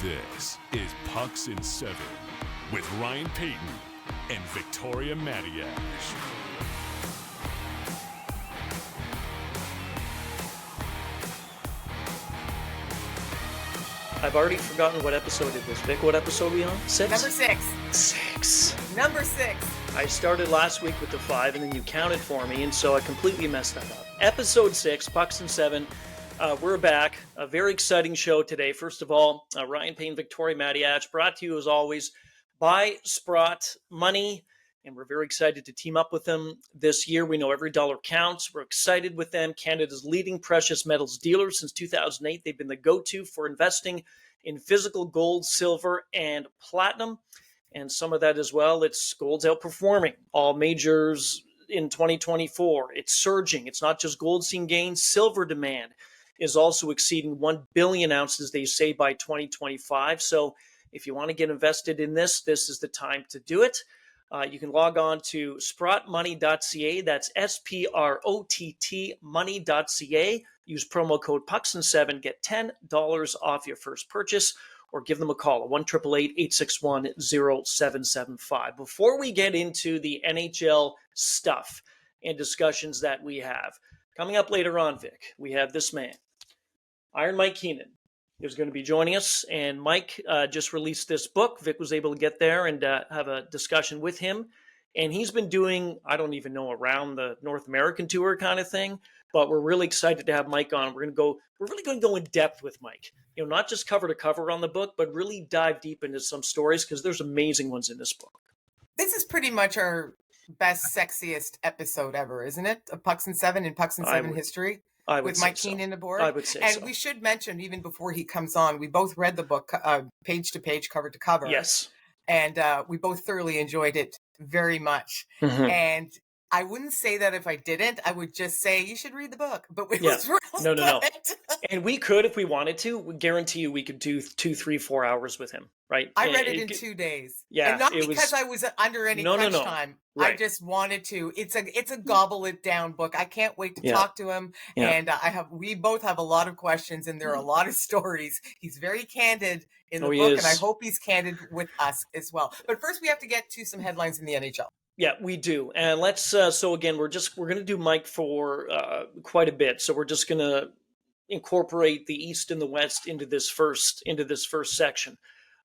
This is Pucks in 7 with Ryan Paton and Victoria Matiash. I've already forgotten what episode it was. Vic, what episode are we on? 6? Number 6. 6. Number 6. I started last week with the 5, and then you counted for me, and so I completely messed that up. Episode 6, Pucks in 7. We're back. A very exciting show today. First of all, Ryan Payne, Victoria Matiash, brought to you as always by Sprott Money, and we're very excited to team up with them this year. We know every dollar counts. We're excited with them. Canada's leading precious metals dealer since 2008. They've been the go-to for investing in physical gold, silver, and platinum, and some of that as well. It's gold's outperforming all majors in 2024. It's surging. It's not just gold seeing gains. Silver demand is also exceeding 1 billion ounces, they say, by 2025. So if you want to get invested in this, this is the time to do it. You can log on to sprottmoney.ca. That's SPROTT money.ca. Use promo code PUCKSIN7. Get $10 off your first purchase, or give them a call at 1-888-861-0775. Before we get into the NHL stuff and discussions that we have, coming up later on, Vic, we have this man, Iron Mike Keenan, is going to be joining us. And Mike just released this book. Vic was able to get there and have a discussion with him. And he's been doing, I don't even know, around the North American tour kind of thing. But we're really excited to have Mike on. We're really going to go in depth with Mike. You know, not just cover to cover on the book, but really dive deep into some stories, because there's amazing ones in this book. This is pretty much our best, sexiest episode ever, isn't it? Of Pucks in 7 in Pucks in 7 history. With Mike Keenan aboard. I would say and so. We should mention, even before he comes on, we both read the book page to page, cover to cover. Yes. And we both thoroughly enjoyed it very much. Mm-hmm. And I wouldn't say that if I didn't. I would just say you should read the book. But we was real No. And we could, if we wanted to, we guarantee you we could do 2, 3, 4 hours with him, right? I read it in 2 days. Yeah. And not because I was under any crunch time. Right. I just wanted to. It's a gobble it down book. I can't wait to talk to him. Yeah. And we both have a lot of questions, and there are a lot of stories. He's very candid in the book, and I hope he's candid with us as well. But first, we have to get to some headlines in the NHL. Yeah, we do. And let's, so again, we're going to do Mike for quite a bit. So we're just going to incorporate the East and the West into this first section.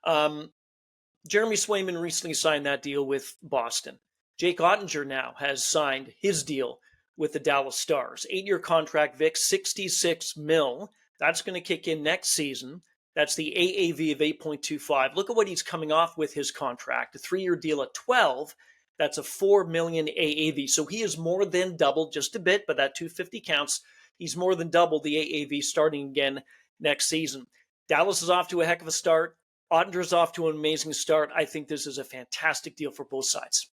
Jeremy Swayman recently signed that deal with Boston. Jake Ottinger now has signed his deal with the Dallas Stars. 8-year contract, Vic, $66 million. That's going to kick in next season. That's the AAV of 8.25. Look at what he's coming off with his contract. A 3-year deal at 12. That's a $4 million AAV. So he is more than doubled, just a bit, but that 250 counts. He's more than doubled the AAV starting again next season. Dallas is off to a heck of a start. Ottinger is off to an amazing start. I think this is a fantastic deal for both sides.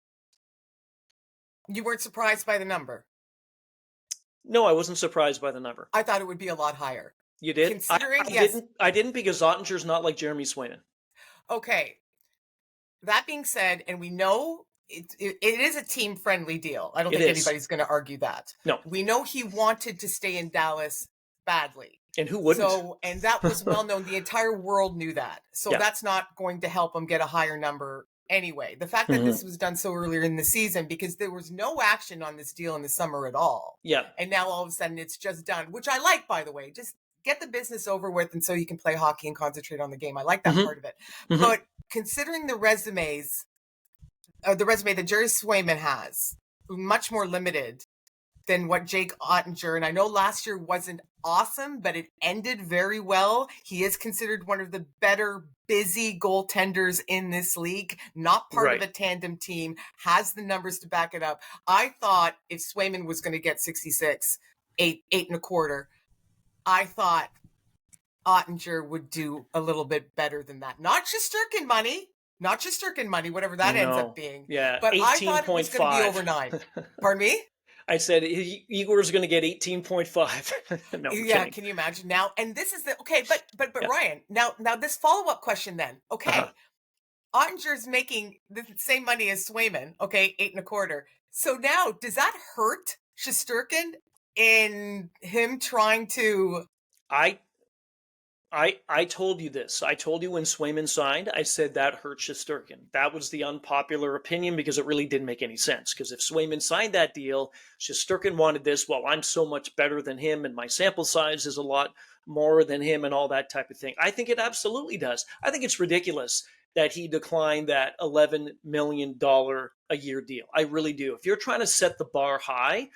You weren't surprised by the number? No, I wasn't surprised by the number. I thought it would be a lot higher. You did? Considering, I didn't, because Ottinger's not like Jeremy Swayman. Okay. That being said, and we know it is a team-friendly deal. I don't think anybody's going to argue that. No. We know he wanted to stay in Dallas badly. And who wouldn't? And that was well known. The entire world knew that. So that's not going to help him get a higher number anyway. The fact that this was done so earlier in the season, because there was no action on this deal in the summer at all. Yeah. And now all of a sudden it's just done, which I like, by the way. Just get the business over with, and so you can play hockey and concentrate on the game. I like that part of it. But considering the resume that Jerry Swayman has, much more limited than what Jake Ottinger, and I know last year wasn't awesome, but it ended very well. He is considered one of the better busy goaltenders in this league, not part of a tandem team, has the numbers to back it up. I thought if Swayman was going to get 66, 8.25, I thought Ottinger would do a little bit better than that. Not just Sturkin money, whatever that ends up being. Yeah, but 18. I thought it was going to be over 9. Pardon me? I said Igor's going to get 18.5. No, yeah, kidding. Can you imagine now? And this is but Ryan, now this follow-up question then. Okay. Ottinger's making the same money as Swayman, okay, 8.25. So now, does that hurt Shesterkin in him trying to I told you this. I told you when Swayman signed, I said that hurt Shesterkin. That was the unpopular opinion because it really didn't make any sense. Because if Swayman signed that deal, Shesterkin wanted this. Well, I'm so much better than him, and my sample size is a lot more than him, and all that type of thing. I think it absolutely does. I think it's ridiculous that he declined that $11 million a year deal. I really do. If you're trying to set the bar high,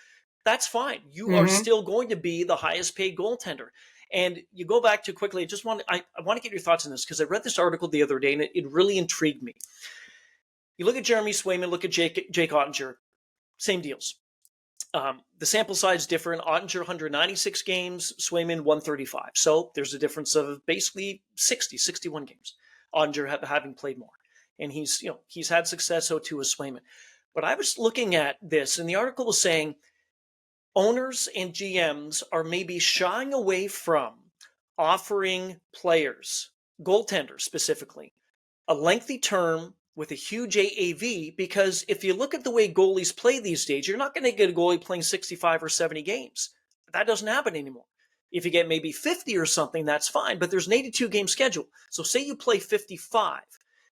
that's fine. You are still going to be the highest paid goaltender. And you go back to quickly, I want to get your thoughts on this because I read this article the other day and it really intrigued me. You look at Jeremy Swayman, look at Jake Ottinger, same deals. The sample size is different. Ottinger 196 games, Swayman 135. So there's a difference of basically 61 games. Ottinger having played more. And he's had success, so too is Swayman. But I was looking at this and the article was saying, owners and GMs are maybe shying away from offering players, goaltenders specifically, a lengthy term with a huge AAV because if you look at the way goalies play these days, you're not going to get a goalie playing 65 or 70 games. That doesn't happen anymore. If you get maybe 50 or something, that's fine, but there's an 82-game schedule. So say you play 55,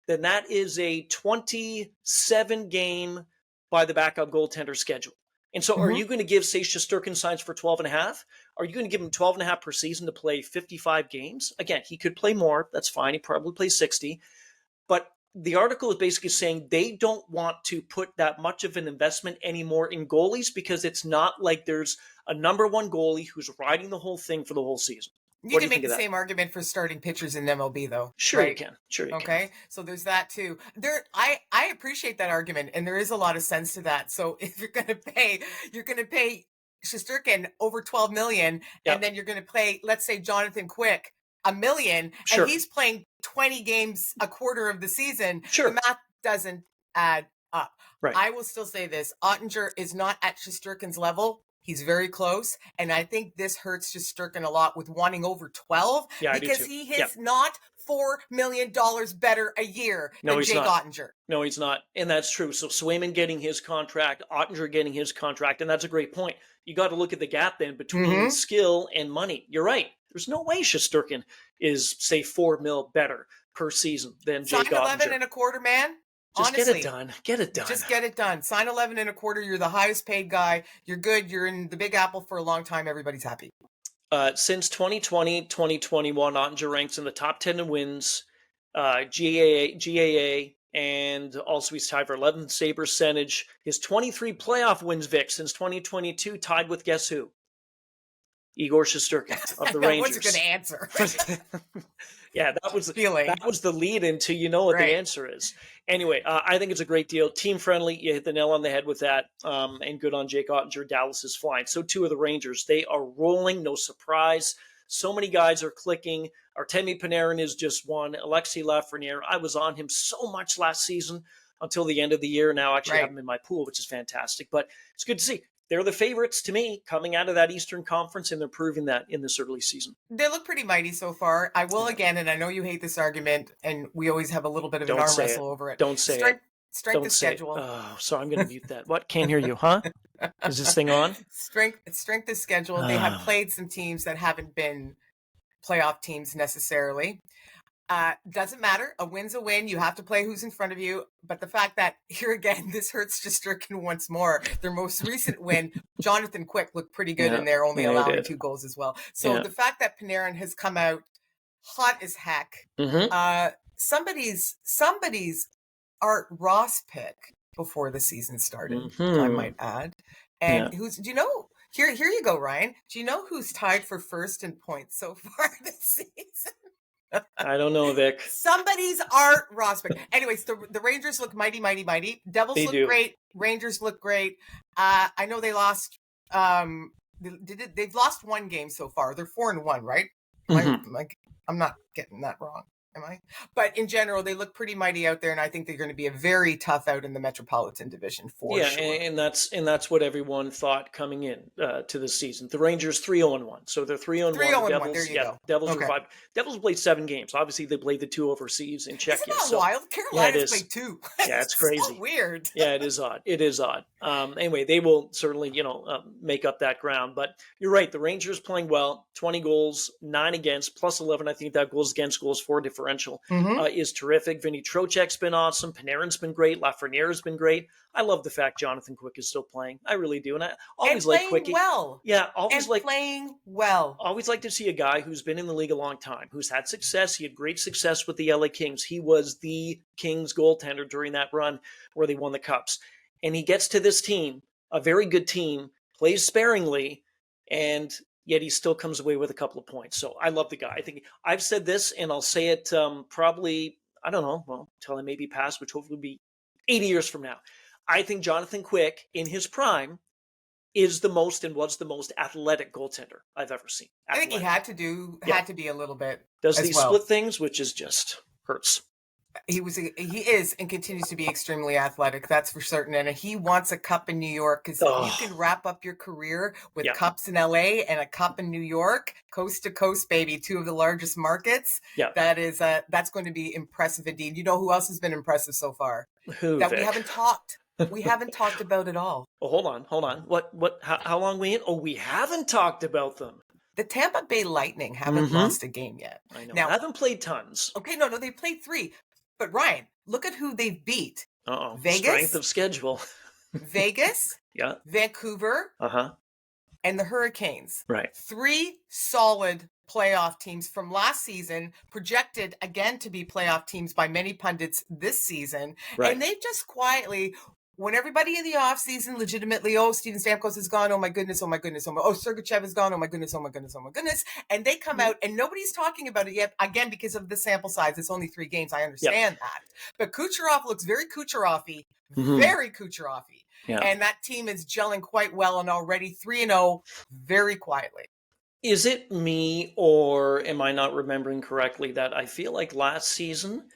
then that is a 27-game by the backup goaltender schedule. And so are you going to give, say, Shesterkin signs for 12 and a half? Are you going to give him 12 and a half per season to play 55 games? Again, he could play more. That's fine. He probably plays 60. But the article is basically saying they don't want to put that much of an investment anymore in goalies because it's not like there's a number one goalie who's riding the whole thing for the whole season. You can make the same argument for starting pitchers in MLB, though. Sure, right? you can. Sure, you can. Okay, so there's that too. I appreciate that argument, and there is a lot of sense to that. So if you're going to pay Shesterkin over $12 million, and then you're going to pay, let's say, Jonathan Quick $1 million, and he's playing 20 games a quarter of the season. The math doesn't add up. Right. I will still say this: Ottinger is not at Shesterkin's level. He's very close, and I think this hurts Shesterkin a lot with wanting over 12 because he is not $4 million better a year than Jake Ottinger. No, he's not, and that's true. So Swayman getting his contract, Ottinger getting his contract, and that's a great point. You got to look at the gap then between skill and money. You're right. There's no way Shesterkin is, say, $4 million better per season than Jake Ottinger. Sign 11 and a quarter, man. Just honestly, get it done. Get it done. Just get it done. Sign 11 and a quarter. You're the highest paid guy. You're good. You're in the Big Apple for a long time. Everybody's happy. Since 2020, 2021, Ottinger ranks in the top 10 in wins, GAA, and also he's tied for 11th save percentage. His 23 playoff wins, Vic, since 2022, tied with guess who? Igor Shesterkin of the Rangers. What's a good answer? Yeah, that was the lead into what the answer is. Anyway, I think it's a great deal. Team friendly. You hit the nail on the head with that. And good on Jake Ottinger. Dallas is flying. So too are the Rangers. They are rolling. No surprise. So many guys are clicking. Artemi Panarin is just one. Alexei Lafreniere. I was on him so much last season until the end of the year. Now I actually have him in my pool, which is fantastic. But it's good to see. They're the favorites to me coming out of that Eastern Conference, and they're proving that in this early season. They look pretty mighty so far. I will again, and I know you hate this argument, and we always have a little bit of an arm wrestle over it. Don't say it. Strength of schedule. Oh, sorry, I'm going to mute that. What? Can't hear you, huh? Is this thing on? Strength of schedule. They have played some teams that haven't been playoff teams necessarily. Doesn't matter. A win's a win. You have to play who's in front of you. But the fact that here again, this hurts Shesterkin once more. Their most recent win, Jonathan Quick looked pretty good in there, only allowing 2 goals as well. So the fact that Panarin has come out hot as heck, somebody's Art Ross pick before the season started, I might add. And do you know? Here you go, Ryan. Do you know who's tied for first in points so far this season? I don't know, Vic. Somebody's Art Ross pick. Anyways, the Rangers look mighty, mighty, mighty. Devils look great. Rangers look great. I know they lost. They've lost 1 game so far. They're 4-1, right? I'm not getting that wrong. Am I? But in general, they look pretty mighty out there, and I think they're going to be a very tough out in the Metropolitan Division for Yeah, sure. and that's what everyone thought coming in to this season. The Rangers 3-0-1, so they're 3-0-1. 3-0-1. There you go. Devils Okay. are 5. Devils played 7 games. Obviously, they played the 2 overseas in Czechia. Isn't that so, wild? Carolina's yeah, it is. played 2. Yeah, it's crazy. So weird. Yeah, it is odd. It is odd. Anyway, they will certainly, make up that ground. But you're right. The Rangers playing well. 20 goals, 9 against, plus 11. I think that goals against, goals for differential is terrific. Vinny Trocheck's been awesome. Panarin's been great. Lafreniere's been great. I love the fact Jonathan Quick is still playing. I really do, and I always like Quickie. Well. Yeah, always like playing well. Always like to see a guy who's been in the league a long time, who's had success. He had great success with the LA Kings. He was the Kings goaltender during that run where they won the Cups. And he gets to this team, a very good team, plays sparingly, and yet he still comes away with a couple of points. So I love the guy. I think I've said this, and I'll say it probably, I don't know, well, until I maybe pass, which hopefully will be 80 years from now. I think Jonathan Quick, in his prime, is the most and was the most athletic goaltender I've ever seen. Athletic. I think he had to be a little bit. Does these split things, which is just hurts. He is and continues to be extremely athletic. That's for certain. And he wants a cup in New York because you can wrap up your career with cups in LA and a cup in New York, coast to coast, baby. 2 of the largest markets. Yeah, that's going to be impressive indeed. You know who else has been impressive so far? Who, that Vic? we haven't talked. We haven't talked about at all. Oh, hold on. What? How long we in? Oh, we haven't talked about them. The Tampa Bay Lightning haven't lost a game yet. I know. Now, I haven't played tons. Okay, no, they played 3. But Ryan, look at who they've beat. Vegas, strength of schedule. Vegas, yeah, Vancouver, and the Hurricanes. Right. 3 solid playoff teams from last season, projected again to be playoff teams by many pundits this season. Right. And they've just quietly, when everybody in the offseason legitimately, Steven Stamkos is gone, oh my goodness, Sergachev is gone, oh my goodness. And they come out and nobody's talking about it yet, again, because of the sample size. It's only 3 games. I understand that. But Kucherov looks very Kucherov-y, very Kucherov-y. Yeah. And that team is gelling quite well and already 3-0 very quietly. Is it me, or am I not remembering correctly, that I feel like last season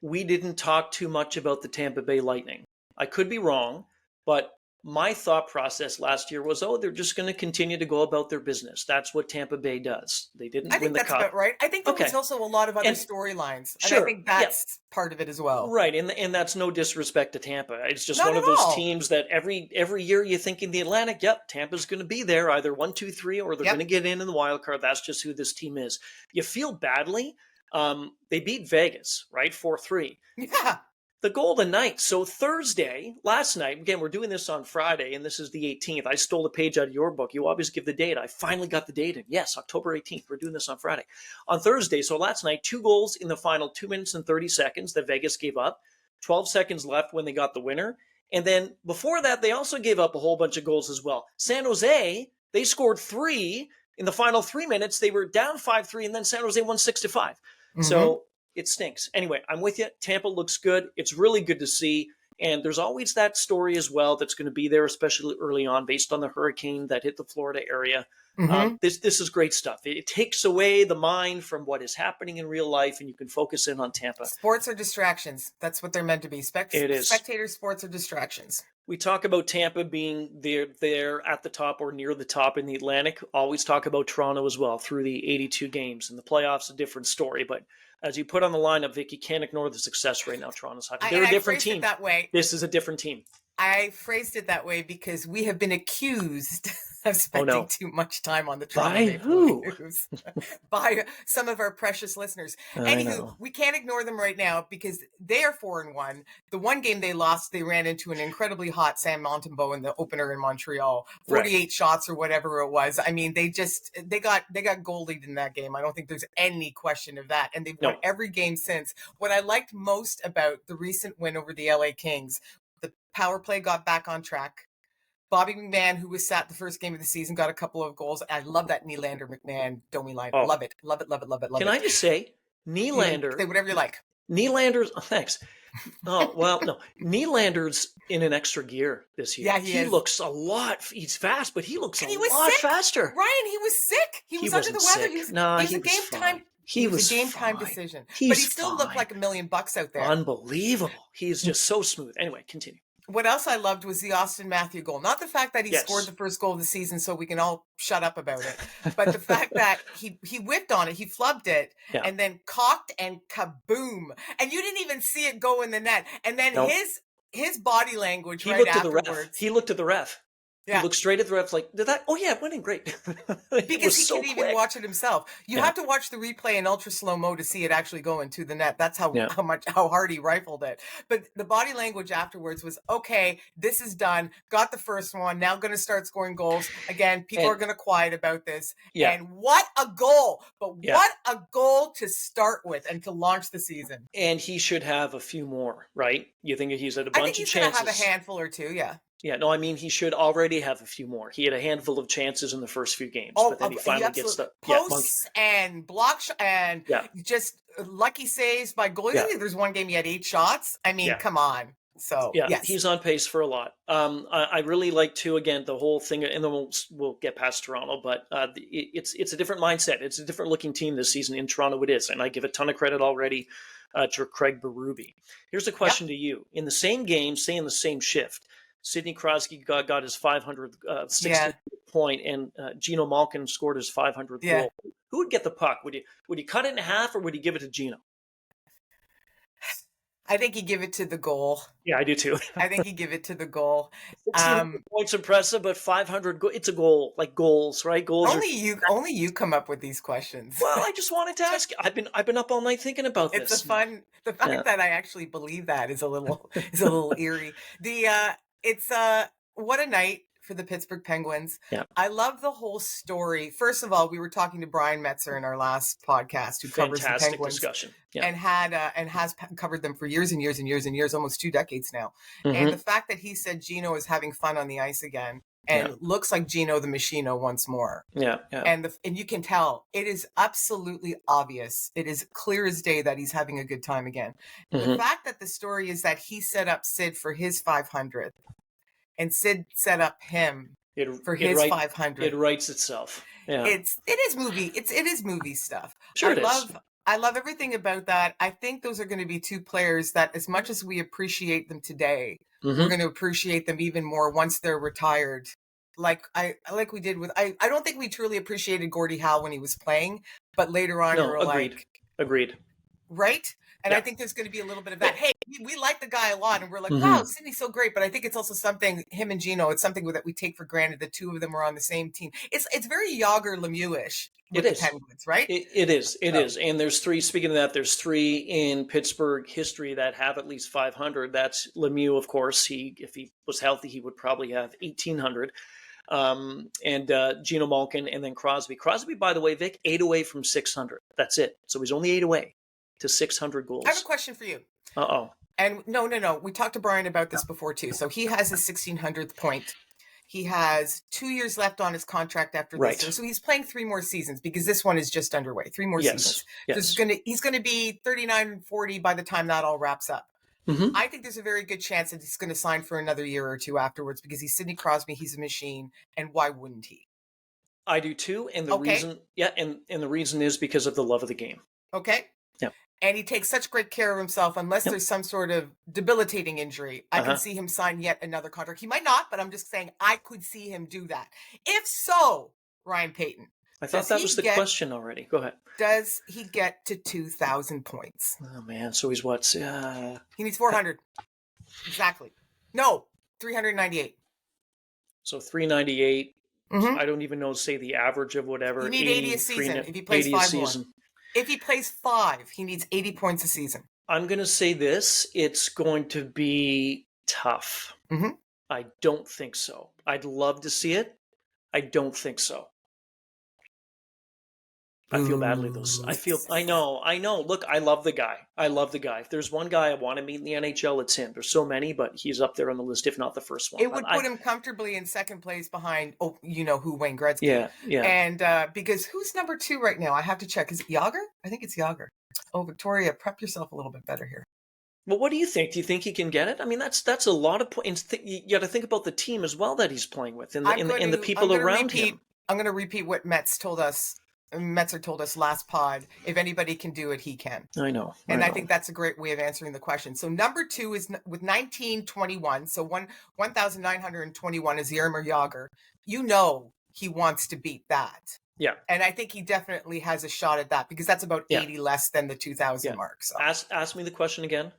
we didn't talk too much about the Tampa Bay Lightning? I could be wrong, but my thought process last year was, they're just going to continue to go about their business. That's what Tampa Bay does. They didn't win the Cup. I think that's about right. I think there was also a lot of other storylines. And I think that's part of it as well. Right, and that's no disrespect to Tampa. It's just one of those teams that every year you think in the Atlantic, Tampa's going to be there, either 1, 2, 3, or they're going to get in the wild card. That's just who this team is. You feel badly. They beat Vegas, right, 4-3. Yeah. The Golden Knights. So Thursday, last night, again, we're doing this on Friday, and this is the 18th. I stole a page out of your book. You always give the date. I finally got the date in. Yes, October 18th. We're doing this on Friday. On Thursday, so last night, 2 goals in the final 2 minutes and 30 seconds that Vegas gave up. 12 seconds left when they got the winner. And then before that, they also gave up a whole bunch of goals as well. San Jose, they scored 3 in the final 3 minutes. They were down 5-3, and then San Jose won 6-5. So it stinks. Anyway, I'm with you. Tampa looks good. It's really good to see. And there's always that story as well that's going to be there, especially early on, based on the hurricane that hit the Florida area. This is great stuff. It takes away the mind from what is happening in real life, and you can focus in on Tampa. Sports are distractions. That's what they're meant to be. It is. Spectator sports are distractions. We talk about Tampa being there at the top or near the top in the Atlantic. Always talk about Toronto as well through the 82 games. And the playoffs, a different story. But as you put on the lineup, Vic, you can't ignore the success right now Toronto's having. They're a different team. That way. This is a different team. I phrased it that way because we have been accused of spending too much time on the Toronto Maple Leafs by some of our precious listeners. Anywho, we can't ignore them right now because they are 4-1. The one game they lost, they ran into an incredibly hot Sam Montembeault in the opener in Montreal. 48 shots or whatever it was. I mean, they got goalied in that game. I don't think there's any question of that. And they've won every game since. What I liked most about the recent win over the LA Kings, the power play got back on track. Bobby McMahon, who was sat the first game of the season, got a couple of goals. I love that Nylander McMahon Domi line. Love it. Can I just say, Nylander? Say whatever you like. Nylander's. Thanks. Oh, well, no. Nylander's in an extra gear this year. Yeah, he looks a lot. He's fast, but he looks a lot faster. Ryan, he was sick. He was under the weather. He was a game-time He was was a game time fine. decision. But He's he still looked fine. like $1 million out there. Unbelievable. He's just so smooth. Anyway, continue. What else I loved was the Austin Matthew goal. Not the fact that he Yes. scored the first goal of the season so we can all shut up about it, but the fact that he whipped on it, he flubbed it, Yeah. and then cocked and kaboom. And you didn't even see it go in the net. And then Nope. his body language He right looked at the afterwards. ref. He looked at the ref. Yeah. He looked straight at the ref like, did that? Oh, yeah, it went in great. Because he so could even watch it himself. You have to watch the replay in ultra slow-mo to see it actually go into the net. That's how hard he rifled it. But the body language afterwards was, okay, this is done. Got the first one. Now going to start scoring goals. Again, people are going to quiet about this. Yeah. And what a goal. But what a goal to start with and to launch the season. And he should have a few more, right? You think he's at a bunch of chances? I think he's going to have a handful or two, yeah. Yeah, no, I mean, he should already have a few more. He had a handful of chances in the first few games, but then he finally gets the posts and blocks and just lucky saves by goalies. Yeah. There's one game he had 8 shots. I mean, come on. So yes. He's on pace for a lot. I really like too. Again, the whole thing, and then we'll get past Toronto, but it's a different mindset. It's a different looking team this season in Toronto. It is, and I give a ton of credit already to Craig Berube. Here's a question to you: in the same game, say in the same shift, Sidney Crosby got his 500th 60th point, and Gino Malkin scored his 500th goal. Who would get the puck? Would you cut it in half, or would you give it to Gino? I think he'd give it to the goal. Yeah, I do too. I think he'd give it to the goal. Points impressive, but 500. It's a goal, like goals, right? Goals. Only you come up with these questions. Well, I just wanted to ask. I've been up all night thinking about this. It's the fact that I actually believe that is a little eerie. It's what a night for the Pittsburgh Penguins. Yeah. I love the whole story. First of all, we were talking to Brian Metzer in our last podcast, who covers the Penguins discussion. and has covered them for years and years and years and years, almost 2 decades now. Mm-hmm. And the fact that he said Gino is having fun on the ice again and looks like Gino the Machino once more. Yeah. And you can tell it is absolutely obvious. It is clear as day that he's having a good time again. Mm-hmm. The fact that the story is that he set up Sid for his 500th. And Sid set up him for his 500. It writes itself. Yeah, it is movie stuff. Sure, I love everything about that. I think those are going to be 2 players that, as much as we appreciate them today, we're going to appreciate them even more once they're retired. Like we did with I don't think we truly appreciated Gordie Howe when he was playing, but later on we were agreed. Right? And I think there's going to be a little bit of that. Hey, we like the guy a lot, and we're like, wow, Sidney's so great. But I think it's also something, him and Gino, it's something that we take for granted. The 2 of them are on the same team. It's very Yager Lemieux-ish with the Penguins, right? It is. And there's 3, speaking of that, there's 3 in Pittsburgh history that have at least 500. That's Lemieux, of course. If he was healthy, he would probably have 1,800. And Gino Malkin, and then Crosby. Crosby, by the way, Vic, 8 away from 600. That's it. So he's only 8 away to 600 goals. I have a question for you. Uh-oh. And no. We talked to Brian about this before too. So he has his 1600th point. He has 2 years left on his contract after this year. So he's playing 3 more seasons because this one is just underway. 3 more seasons. Yes. So he's going to be 39 and 40 by the time that all wraps up. Mm-hmm. I think there's a very good chance that he's going to sign for another year or 2 afterwards because he's Sidney Crosby. He's a machine. And why wouldn't he? I do too. And the reason, and the reason is because of the love of the game. Okay. Yeah. And he takes such great care of himself, unless there's some sort of debilitating injury. I can see him sign yet another contract. He might not, but I'm just saying I could see him do that. If so, Ryan Payton. I thought that was the question already. Go ahead. Does he get to 2,000 points? Oh, man. So he's what? He needs 400. Exactly. No, 398. So 398. Mm-hmm. I don't even know, say the average of whatever. You need 80 a season if he plays 5 more. If he plays 5, he needs 80 points a season. I'm going to say this. It's going to be tough. Mm-hmm. I don't think so. I'd love to see it. I don't think so. I feel badly, though. I know. Look, I love the guy. If there's one guy I want to meet in the NHL, it's him. There's so many, but he's up there on the list, if not the first one. It would put him comfortably in second place behind, Wayne Gretzky. Yeah. And because who's number 2 right now? I have to check. Is it Yager? I think it's Yager. Oh, Victoria, prep yourself a little bit better here. Well, what do you think? Do you think he can get it? I mean, that's a lot of points. You got to think about the team as well that he's playing with and the people around him. I'm going to repeat what Metz told us Metzer told us last pod, if anybody can do it, he can. I know. And I think that's a great way of answering the question. So number 2 is with 1921. So 1,921 is Jaromir Jagr. You know he wants to beat that. Yeah. And I think he definitely has a shot at that because that's about 80 less than the 2,000 mark. So ask me the question again.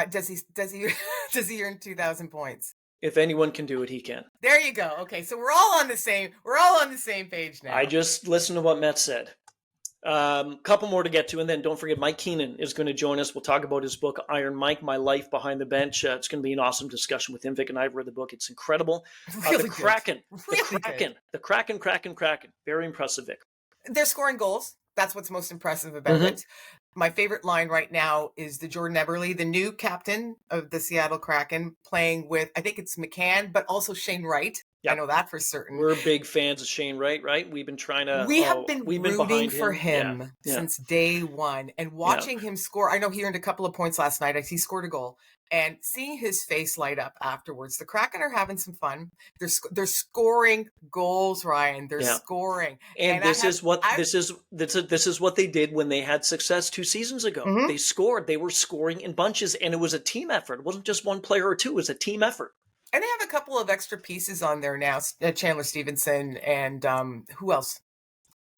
Does he earn 2,000 points? If anyone can do it, he can. There you go. Okay, so we're all on the same page now. I just listened to what Matt said. Couple more to get to, and then don't forget Mike Keenan is going to join us. We'll talk about his book, Iron Mike, My Life Behind the Bench. It's going to be an awesome discussion with him. Vic and I have read the book. It's incredible. Really the Kraken. Good. The Kraken. Very impressive, Vic. They're scoring goals. That's what's most impressive about it. My favorite line right now is the Jordan Eberle, the new captain of the Seattle Kraken, playing with, I think it's McCann, but also Shane Wright. Yep. I know that for certain. We're big fans of Shane Wright, right? We've been trying to... We have been rooting for him since day one. And watching him score, I know he earned a couple of points last night. He scored a goal. And seeing his face light up afterwards, the Kraken are having some fun. They're scoring goals, Ryan. They're scoring, and this is what they did when they had success 2 seasons ago. They scored. They were scoring in bunches, and it was a team effort. It wasn't just one player or two. It was a team effort. And they have a couple of extra pieces on there now. Chandler Stevenson and who else?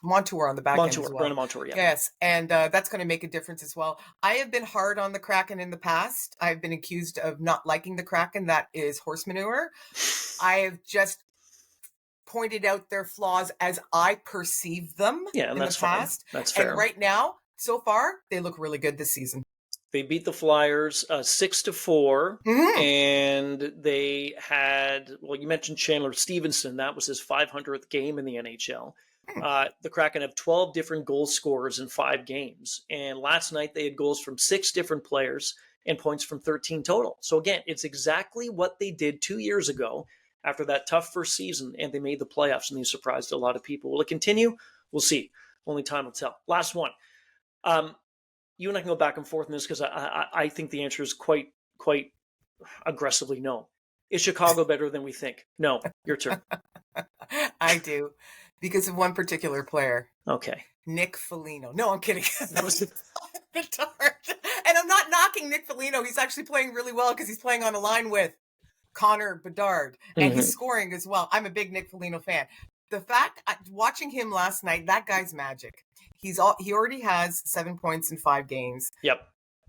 Montour on the back end as well. Brandon Montour, yeah. Yes, and that's going to make a difference as well. I have been hard on the Kraken in the past. I've been accused of not liking the Kraken. That is horse manure. I have just pointed out their flaws as I perceive them in the past. That's fair. And right now, so far, they look really good this season. They beat the Flyers 6-4, and they had, you mentioned Chandler Stevenson. That was his 500th game in the NHL. The Kraken have 12 different goal scorers in 5 games. And last night they had goals from 6 different players and points from 13 total. So again, it's exactly what they did 2 years ago after that tough first season, and they made the playoffs, and they surprised a lot of people. Will it continue? We'll see. Only time will tell. Last one. You and I can go back and forth in this because I think the answer is quite aggressively no. Is Chicago better than we think? No. Your turn. I do. Because of one particular player. Okay. Nick Foligno. No, I'm kidding. That was Bedard. And I'm not knocking Nick Foligno. He's actually playing really well because he's playing on a line with Connor Bedard. And he's scoring as well. I'm a big Nick Foligno fan. The fact, watching him last night, that guy's magic. He already has 7 points in 5 games. Yep.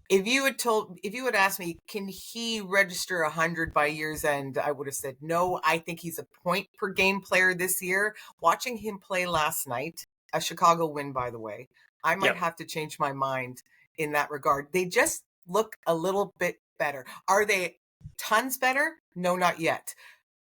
If you had asked me, can he register 100 by year's end, I would have said no. I think he's a point per game player this year. Watching him play last night, a Chicago win, by the way, I might have to change my mind in that regard. They just look a little bit better. Are they tons better? No, not yet.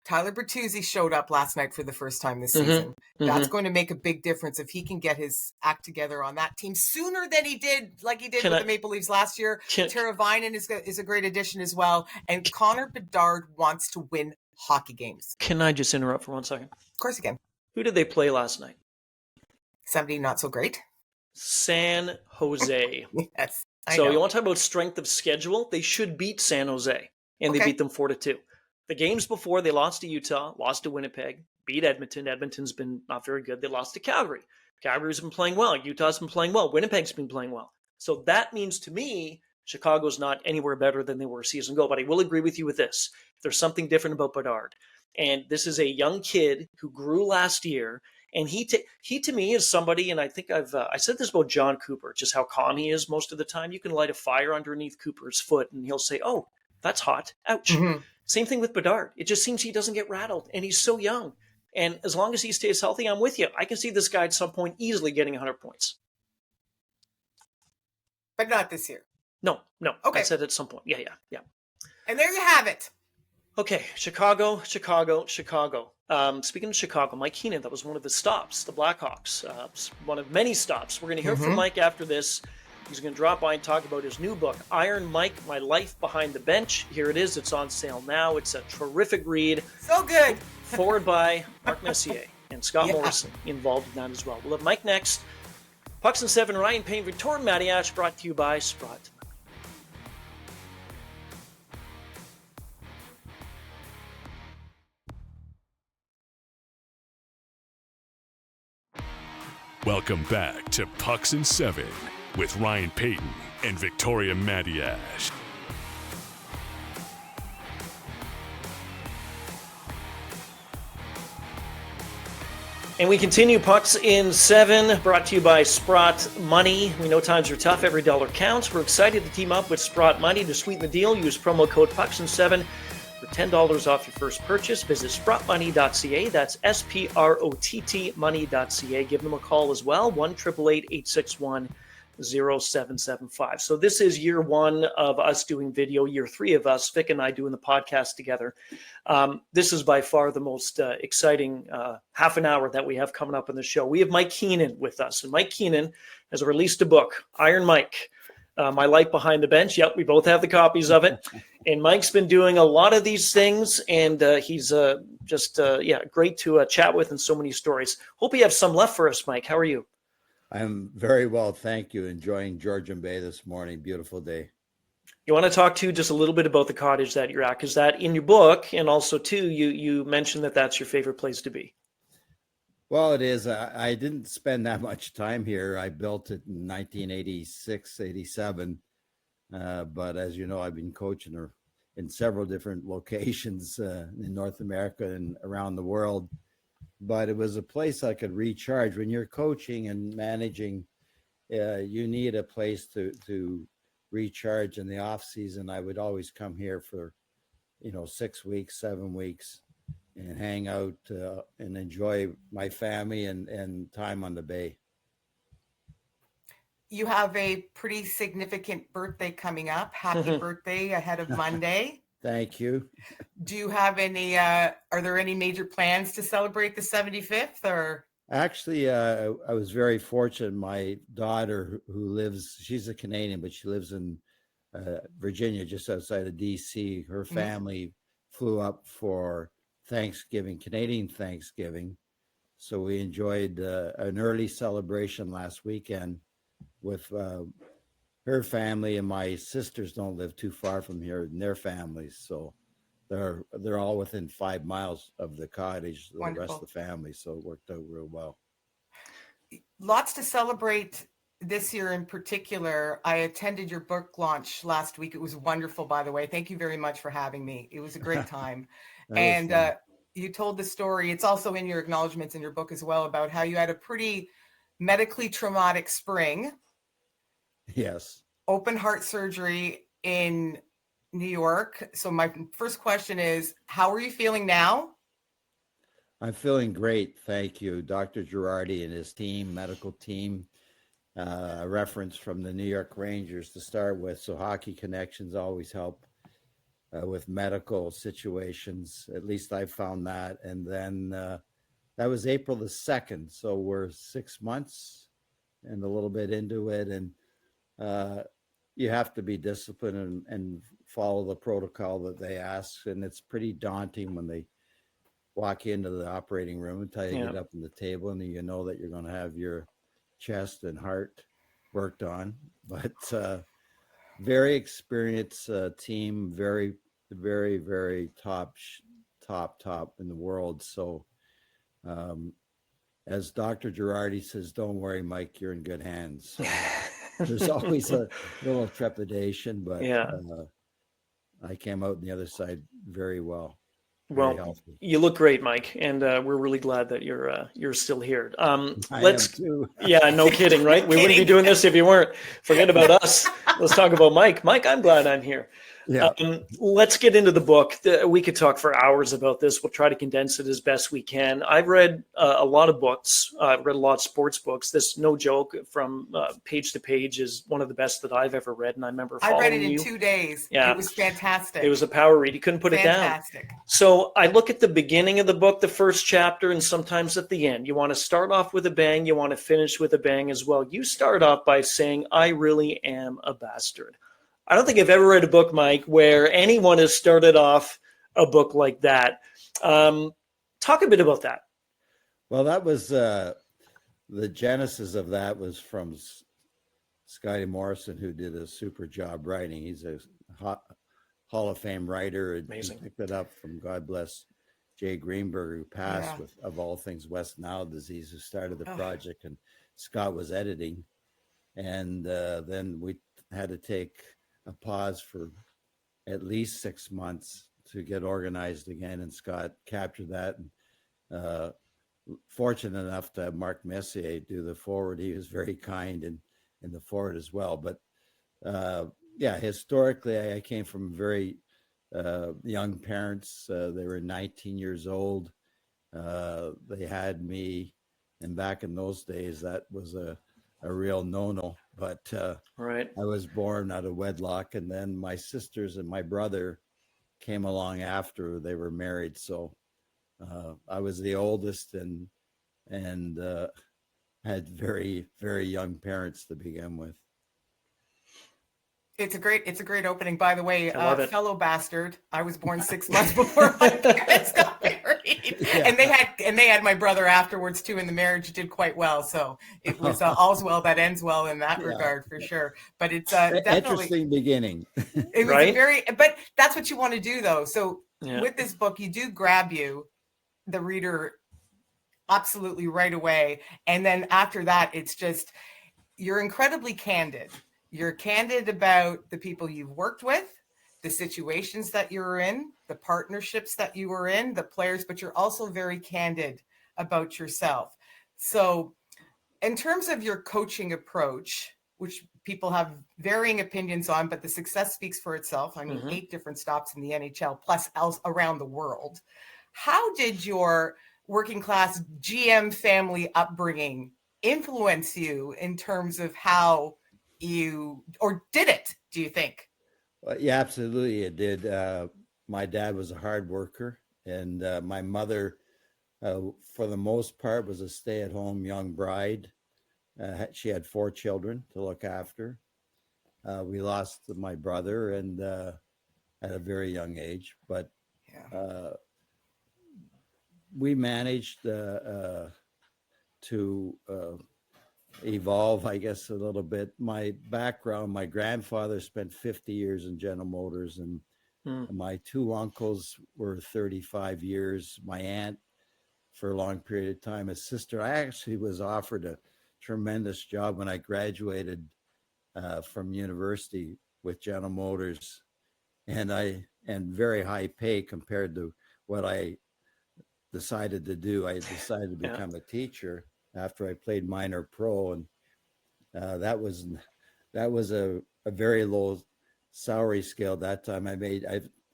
Tyler Bertuzzi showed up last night for the first time this season. That's going to make a big difference if he can get his act together on that team sooner than he did, with the Maple Leafs last year. Tara Vinen is a great addition as well. And Connor Bedard wants to win hockey games. Can I just interrupt for 1 second? Of course you can. Who did they play last night? Somebody not so great. San Jose. Yes. So you want to talk about strength of schedule? They should beat San Jose. And they beat them 4-2. The games before, they lost to Utah, lost to Winnipeg, beat Edmonton. Edmonton's been not very good. They lost to Calgary. Calgary's been playing well. Utah's been playing well. Winnipeg's been playing well. So that means to me, Chicago's not anywhere better than they were a season ago. But I will agree with you with this. There's something different about Bedard. And this is a young kid who grew last year. And he to me is somebody, and I think I said this about John Cooper, just how calm he is most of the time. You can light a fire underneath Cooper's foot and he'll say, oh, that's hot. Ouch. Same thing with Bedard. It just seems he doesn't get rattled, and he's so young. And as long as he stays healthy, I'm with you. I can see this guy at some point easily getting 100 points. But not this year. No. Okay. I said at some point. Yeah. And there you have it. Okay, Chicago. Speaking of Chicago, Mike Keenan, that was one of his stops, the Blackhawks. One of many stops. We're going to hear from Mike after this. He's going to drop by and talk about his new book, Iron Mike, My Life Behind the Bench. Here it is. It's on sale now. It's a terrific read. So good. Forward by Mark Messier and Scott Morrison involved in that as well. We'll have Mike next. Pucks and 7, Ryan Payne, Paton and Matiash, brought to you by Sprott Money. Welcome back to Pucks and Seven with Ryan Payton and Victoria Matiash. And we continue Pucks in 7, brought to you by Sprott Money. We know times are tough. Every dollar counts. We're excited to team up with Sprott Money to sweeten the deal. Use promo code Pucks in 7 for $10 off your first purchase. Visit sprottmoney.ca. That's SPROTT money.ca. Give them a call as well, 1-888-861-0775. So this is year 1 of us doing video, year 3 of us, Vic and I, doing the podcast together. This is by far the most exciting half an hour that we have coming up in the show. We have Mike Keenan with us, and Mike Keenan has released a book, Iron Mike, My Life Behind the Bench. Yep, we both have the copies of it. And Mike's been doing a lot of these things, and he's just great to chat with, and so many stories. Hope you have some left for us, Mike. How are you? I'm very well, thank you. Enjoying Georgian Bay this morning. Beautiful day. You want to talk to just a little bit about the cottage that you're at, because that in your book, and also too, you mentioned that that's your favorite place to be. Well, it is. I didn't spend that much time here. I built it in 1986, 87. But as you know, I've been coaching in several different locations in North America and around the world. But it was a place I could recharge. When you're coaching and managing, you need a place to recharge in the off season. I would always come here for 6 weeks, 7 weeks, and hang out and enjoy my family and time on the bay. You have a pretty significant birthday coming up. Happy birthday ahead of Monday. Thank you. Do you have any, are there any major plans to celebrate the 75th or? Actually, I was very fortunate. My daughter, she's a Canadian, but she lives in Virginia, just outside of DC. Her family flew up for Thanksgiving, Canadian Thanksgiving. So we enjoyed an early celebration last weekend with her family, and my sisters don't live too far from here and their families. So they're all within 5 miles of the cottage, the Wonderful. rest of the family. So it worked out real well. Lots to celebrate this year in particular. I attended your book launch last week. It was wonderful, by the way. Thank you very much for having me. It was a great time. And you told the story. It's also in your acknowledgments in your book as well, about how you had a pretty medically traumatic spring. Yes. Open heart surgery in New York. So my first question is, how are you feeling now? I'm feeling great. Thank you. Dr. Girardi and his team, medical team, a reference from the New York Rangers to start with. So hockey connections always help with medical situations. At least I found that. And then that was April the 2nd. So we're 6 months and a little bit into it. And you have to be disciplined and follow the protocol that they ask. And it's pretty daunting when they walk into the operating room until you get up on the table and you know that you're going to have your chest and heart worked on. But very experienced team, very, very, very top in the world. So as Dr. Girardi says, don't worry, Mike, you're in good hands. So there's always a little trepidation, but I came out on the other side very well. Well, you look great, Mike, and we're really glad that you're still here. I am too. Yeah, no kidding, right? We wouldn't be doing this if you weren't. Forget about us. Let's talk about Mike. Mike, I'm glad I'm here. Yeah. Let's get into the book. We could talk for hours about this. We'll try to condense it as best we can. I've read a lot of books. I've read a lot of sports books. This, no joke, from page to page is one of the best that I've ever read. And I remember following I read it in you. 2 days. Yeah. It was fantastic. It was a power read. You couldn't put it down. Fantastic. So I look at the beginning of the book, the first chapter, and sometimes at the end. You want to start off with a bang. You want to finish with a bang as well. You start off by saying, I really am a bastard. I don't think I've ever read a book, Mike, where anyone has started off a book like that. Talk a bit about that. Well, that was the genesis of that was from Scotty Morrison, who did a super job writing. He's a Hall of Fame writer. And Amazing. He picked it up from, God bless, Jay Greenberg, who passed with, of all things, West Nile disease, who started the project. And Scott was editing. And then we had to take a pause for at least 6 months to get organized again. And Scott captured that. And, fortunate enough to have Mark Messier do the forward. He was very kind in the forward as well. But yeah, historically, I came from very young parents. They were 19 years old. They had me, and back in those days, that was a real no-no. But Right. I was born out of wedlock, and then my sisters and my brother came along after they were married. So I was the oldest, and had very, very young parents to begin with. It's a great opening. By the way, I love it. fellow bastard. I was born 6 months before my parents got married, Yeah. and they had my brother afterwards too. And the marriage did quite well, so it was all's well that ends well in that Yeah. regard for sure. But it's definitely Interesting beginning. it was Right? but that's what you want to do though. So Yeah. with this book, you do grab the reader absolutely right away, and then after that, it's just you're incredibly candid. You're candid about the people you've worked with, the situations that you're in, the partnerships that you were in, the players, but you're also very candid about yourself. So, in terms of your coaching approach, which people have varying opinions on, but the success speaks for itself. I mean, 8 different stops in the NHL plus else around the world. How did your working class GM family upbringing influence you in terms of how you, or did it, do you think? Well, yeah, absolutely, it did. My dad was a hard worker, and my mother, for the most part, was a stay-at-home young bride. She had 4 children to look after. We lost my brother and at a very young age, but we managed to evolve, I guess, a little bit. My background, my grandfather spent 50 years in General Motors, and my 2 uncles were 35 years. My aunt for a long period of time. His sister, I actually was offered a tremendous job when I graduated from university with General Motors, and very high pay compared to what I decided to do. I decided to become a teacher after I played minor pro, and that was a very low salary scale at that time.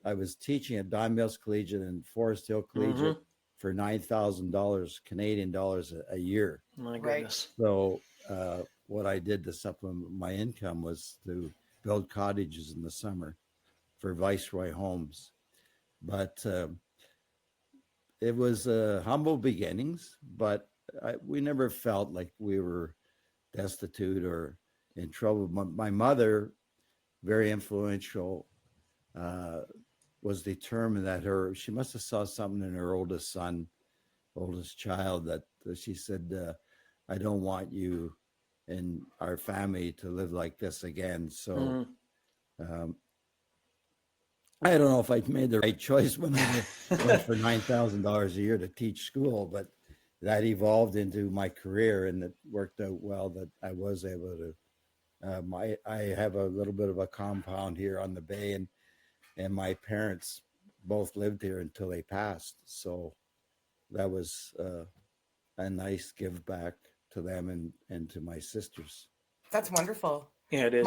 I was teaching at Don Mills Collegiate and Forest Hill Collegiate for $9,000 Canadian dollars a year. My goodness. So what I did to supplement my income was to build cottages in the summer for Viceroy Homes. But it was humble beginnings, but we never felt like we were destitute or in trouble. My mother, very influential, was determined that she must have saw something in her oldest child, that she said, I don't want you and our family to live like this again. So I don't know if I made the right choice when I went for $9,000 a year to teach school, but that evolved into my career, and it worked out well that I was able to. I have a little bit of a compound here on the bay, and my parents both lived here until they passed. So that was a nice give back to them and to my sisters. That's wonderful. Yeah, it is.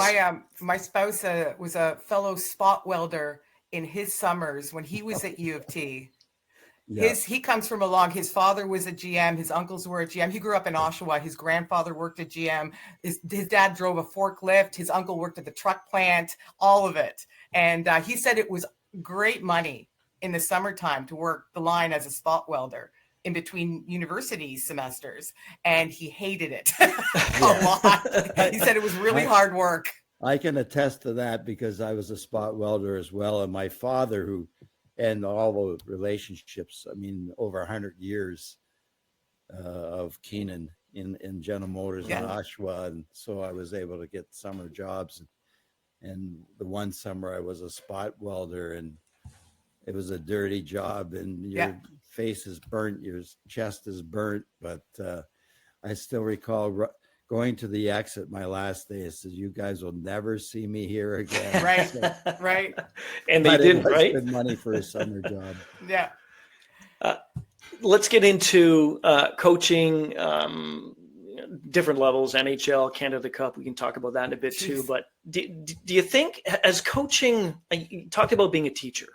My spouse was a fellow spot welder in his summers when he was at U of T. He comes from his father was a GM, his uncles were a GM. He grew up in Oshawa. His grandfather worked at GM. His dad drove a forklift. His uncle worked at the truck plant, all of it. And he said it was great money in the summertime to work the line as a spot welder in between university semesters. And he hated it a lot. He said it was really hard work. I can attest to that because I was a spot welder as well. And my father, and all the relationships, I mean, over 100 years of Keenan in General Motors in Oshawa. And so I was able to get summer jobs. And the one summer I was a spot welder, and it was a dirty job, and your face is burnt, your chest is burnt. But I still recall going to the exit my last day. I said, "You guys will never see me here again." Right. So, Right. And they but it didn't, was right? good money for a summer job. Yeah. Let's get into coaching, different levels, NHL, Canada Cup. We can talk about that in a bit too. Jeez. But do you think, as coaching, you talked about being a teacher.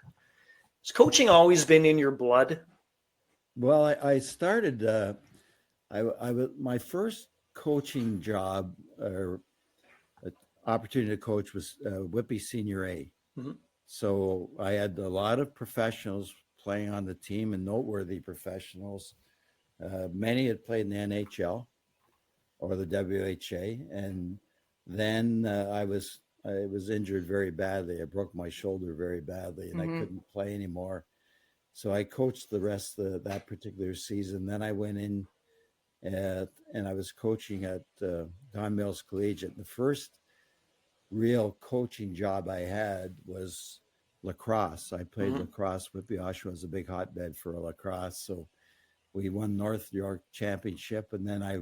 Has coaching always been in your blood? Well, I started. My first coaching job or opportunity to coach was Whippy Senior A. Mhm. So I had a lot of professionals playing on the team and noteworthy professionals. Many had played in the NHL or the WHA, and then I was injured very badly. I broke my shoulder very badly, and I couldn't play anymore. So I coached the rest of that particular season. Then I went in and I was coaching at Don Mills Collegiate. The first real coaching job I had was lacrosse. I played lacrosse. Whitby, Oshawa was a big hotbed for lacrosse. So we won North York Championship, and then I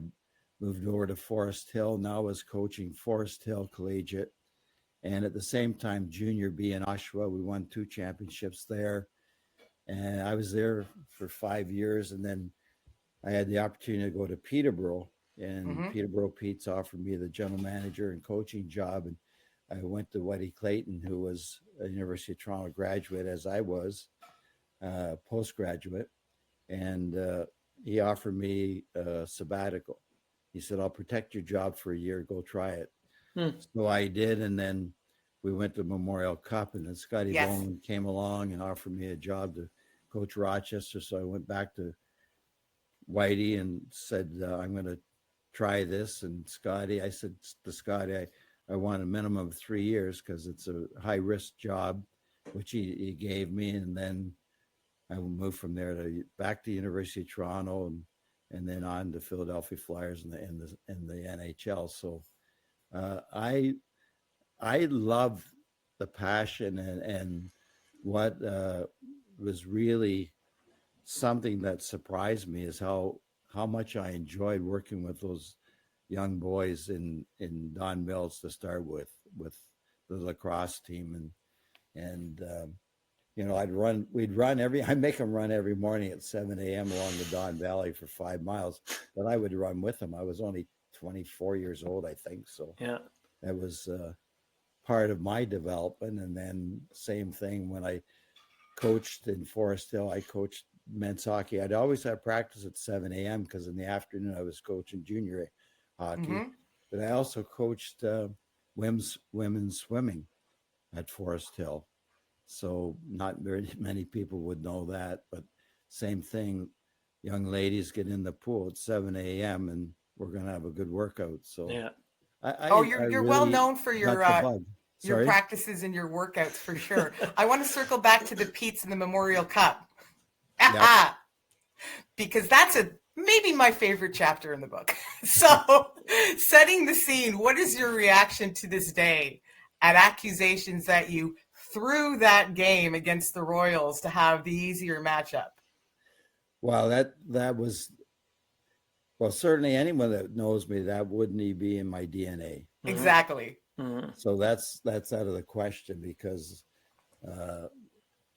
moved over to Forest Hill. Now I was coaching Forest Hill Collegiate. And at the same time, Junior B in Oshawa, we won 2 championships there. And I was there for 5 years. And then I had the opportunity to go to Peterborough, and Peterborough Pete's offered me the general manager and coaching job. And I went to Whitey Clayton, who was a University of Toronto graduate, as I was, postgraduate. And he offered me a sabbatical. He said, "I'll protect your job for a year. Go try it." So I did. And then we went to Memorial Cup, and then Scotty Bowman came along and offered me a job to coach Rochester. So I went back to Whitey and said, "I'm going to try this." And Scotty, I said to Scotty, I want a minimum of 3 years because it's a high risk job, which he gave me. And then I moved from there to back to University of Toronto and then on to Philadelphia Flyers in the NHL. So I love the passion and what was really something that surprised me is how much I enjoyed working with those young boys in Don Mills to start with the lacrosse team. And I'd make them run every morning at 7 a.m. along the Don Valley for 5 miles, but I would run with them. I was only 24 years old, I think. So that was part of my development. And then same thing when I coached in Forest Hill, I coached men's hockey. I'd always have practice at 7 a.m. because in the afternoon I was coaching junior hockey. But I also coached women's swimming at Forest Hill. So not very many people would know that, but same thing. Young ladies get in the pool at 7 a.m. and we're going to have a good workout. So you're really well known for your practices and your workouts for sure. I want to circle back to the Pete's and the Memorial Cup. Yep. Because that's maybe my favorite chapter in the book. So setting the scene, what is your reaction to this day at accusations that you threw that game against the Royals to have the easier matchup? Well, that was, certainly anyone that knows me, that wouldn't be in my DNA. Exactly. So that's out of the question because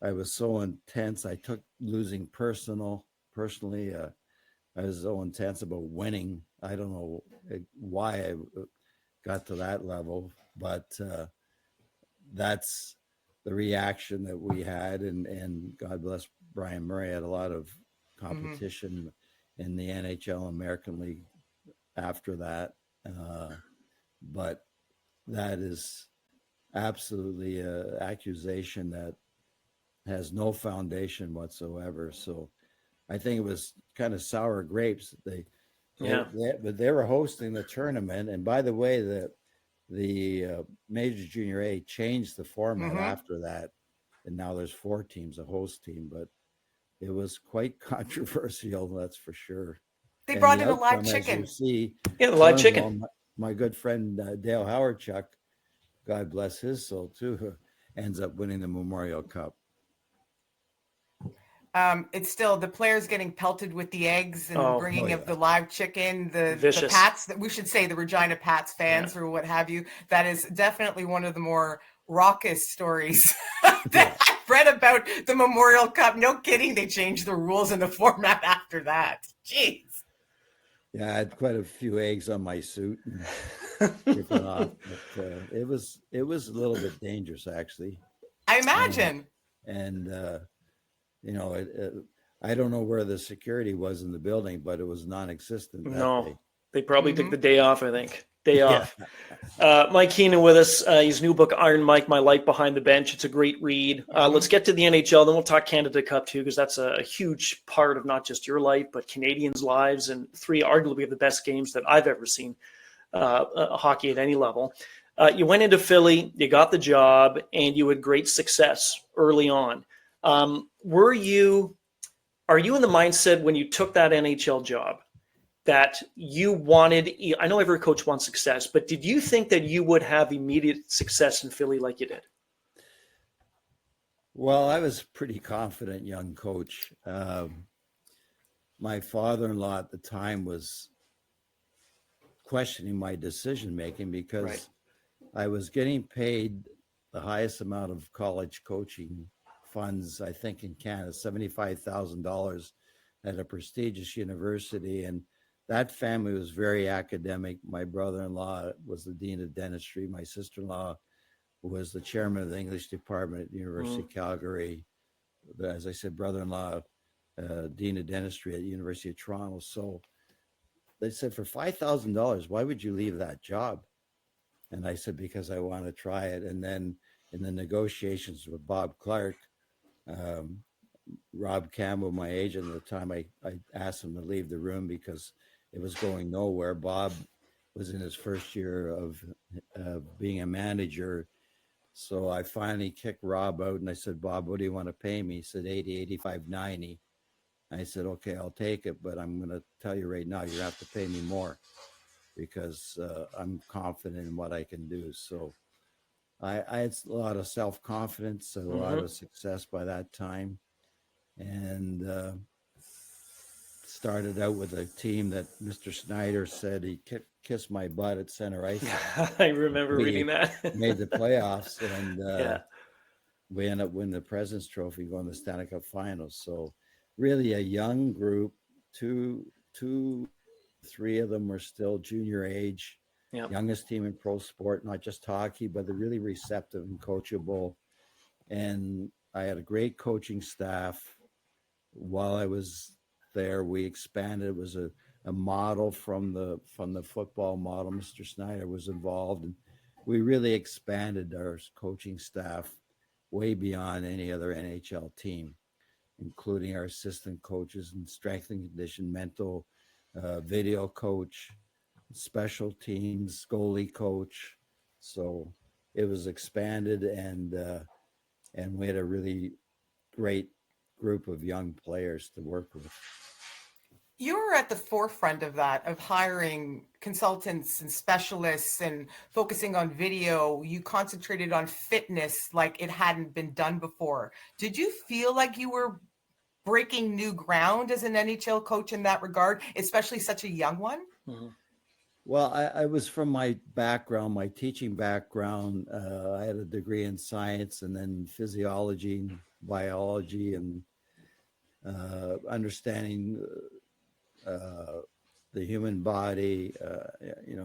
I was so intense. I took losing personally. I was so intense about winning. I don't know why I got to that level, but that's the reaction that we had. And God bless Brian Murray, had a lot of competition in the NHL American League after that. But that is absolutely an accusation that has no foundation whatsoever. So I think it was kind of sour grapes. But they were hosting the tournament. And by the way, the Major Junior A changed the format after that. And now there's 4 teams, a host team, but it was quite controversial. That's for sure. They brought in a live chicken. As you see, the live chicken. My good friend Dale Howardchuk, God bless his soul too, ends up winning the Memorial Cup. It's still the players getting pelted with the eggs and bringing of the live chicken, the Pats, that we should say the Regina Pats fans or what have you. That is definitely one of the more raucous stories that I've read about the Memorial Cup. No kidding. They changed the rules and the format after that. Jeez. Yeah, I had quite a few eggs on my suit and ripping off. But, it was a little bit dangerous, actually. I imagine. You know, I don't know where the security was in the building, but it was non-existent. No, they probably took the day off, I think. Day off. Mike Keenan with us. His new book, Iron Mike, My Life Behind the Bench. It's a great read. Let's get to the NHL, then we'll talk Canada Cup too, because that's a huge part of not just your life, but Canadians' lives, and three arguably of the best games that I've ever seen hockey at any level. You went into Philly, you got the job, and you had great success early on. Are you in the mindset when you took that NHL job that you wanted, I know every coach wants success, but did you think that you would have immediate success in Philly like you did? Well, I was pretty confident young coach. My father-in-law at the time was questioning my decision-making because I was getting paid the highest amount of college coaching funds, I think, in Canada, $75,000 at a prestigious university. And that family was very academic. My brother-in-law was the dean of dentistry. My sister-in-law was the chairman of the English department at the University of Calgary. As I said, brother-in-law, dean of dentistry at the University of Toronto. So they said, for $5,000, why would you leave that job? And I said, because I want to try it. And then in the negotiations with Bob Clark, Rob Campbell, my agent at the time, I asked him to leave the room because it was going nowhere. Bob was in his first year of being a manager. So I finally kicked Rob out and I said, Bob, what do you want to pay me? He said, 80, 85, 90. I said, okay, I'll take it, but I'm going to tell you right now, you have to pay me more because I'm confident in what I can do. So I had a lot of self-confidence, a lot of success by that time, and started out with a team that Mr. Snyder said he kissed my butt at center ice. I remember reading that. Made the playoffs, and we ended up winning the President's Trophy, going to the Stanley Cup Finals. So really a young group, three of them were still junior age. Yep. Youngest team in pro sport, not just hockey, but they're really receptive and coachable. And I had a great coaching staff. While I was there, we expanded. It was a model from the football model. Mr. Snyder was involved, and we really expanded our coaching staff way beyond any other NHL team, including our assistant coaches and strength and condition, mental, video coach, special teams, goalie coach. So it was expanded, and we had a really great group of young players to work with. You were at the forefront of that, of hiring consultants and specialists and focusing on video. You concentrated on fitness like it hadn't been done before. Did you feel like you were breaking new ground as an NHL coach in that regard, especially such a young one? Mm-hmm. Well, I was, from my background, my teaching background, I had a degree in science and then physiology and biology and understanding the human body.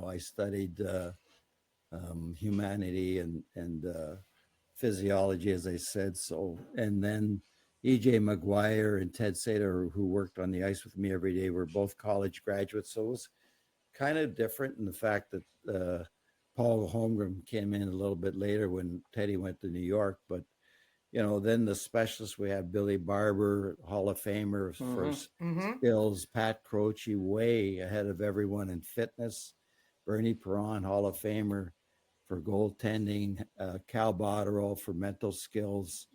I studied humanity and physiology, as I said. So, and then E.J. McGuire and Ted Sater, who worked on the ice with me every day, were both college graduates. So it was kind of different in the fact that Paul Holmgren came in a little bit later when Teddy went to New York. But, then the specialists, we have Billy Barber, Hall of Famer for skills, Pat Croce, way ahead of everyone in fitness, Bernie Perron, Hall of Famer for goaltending, Cal Botterill for mental skills.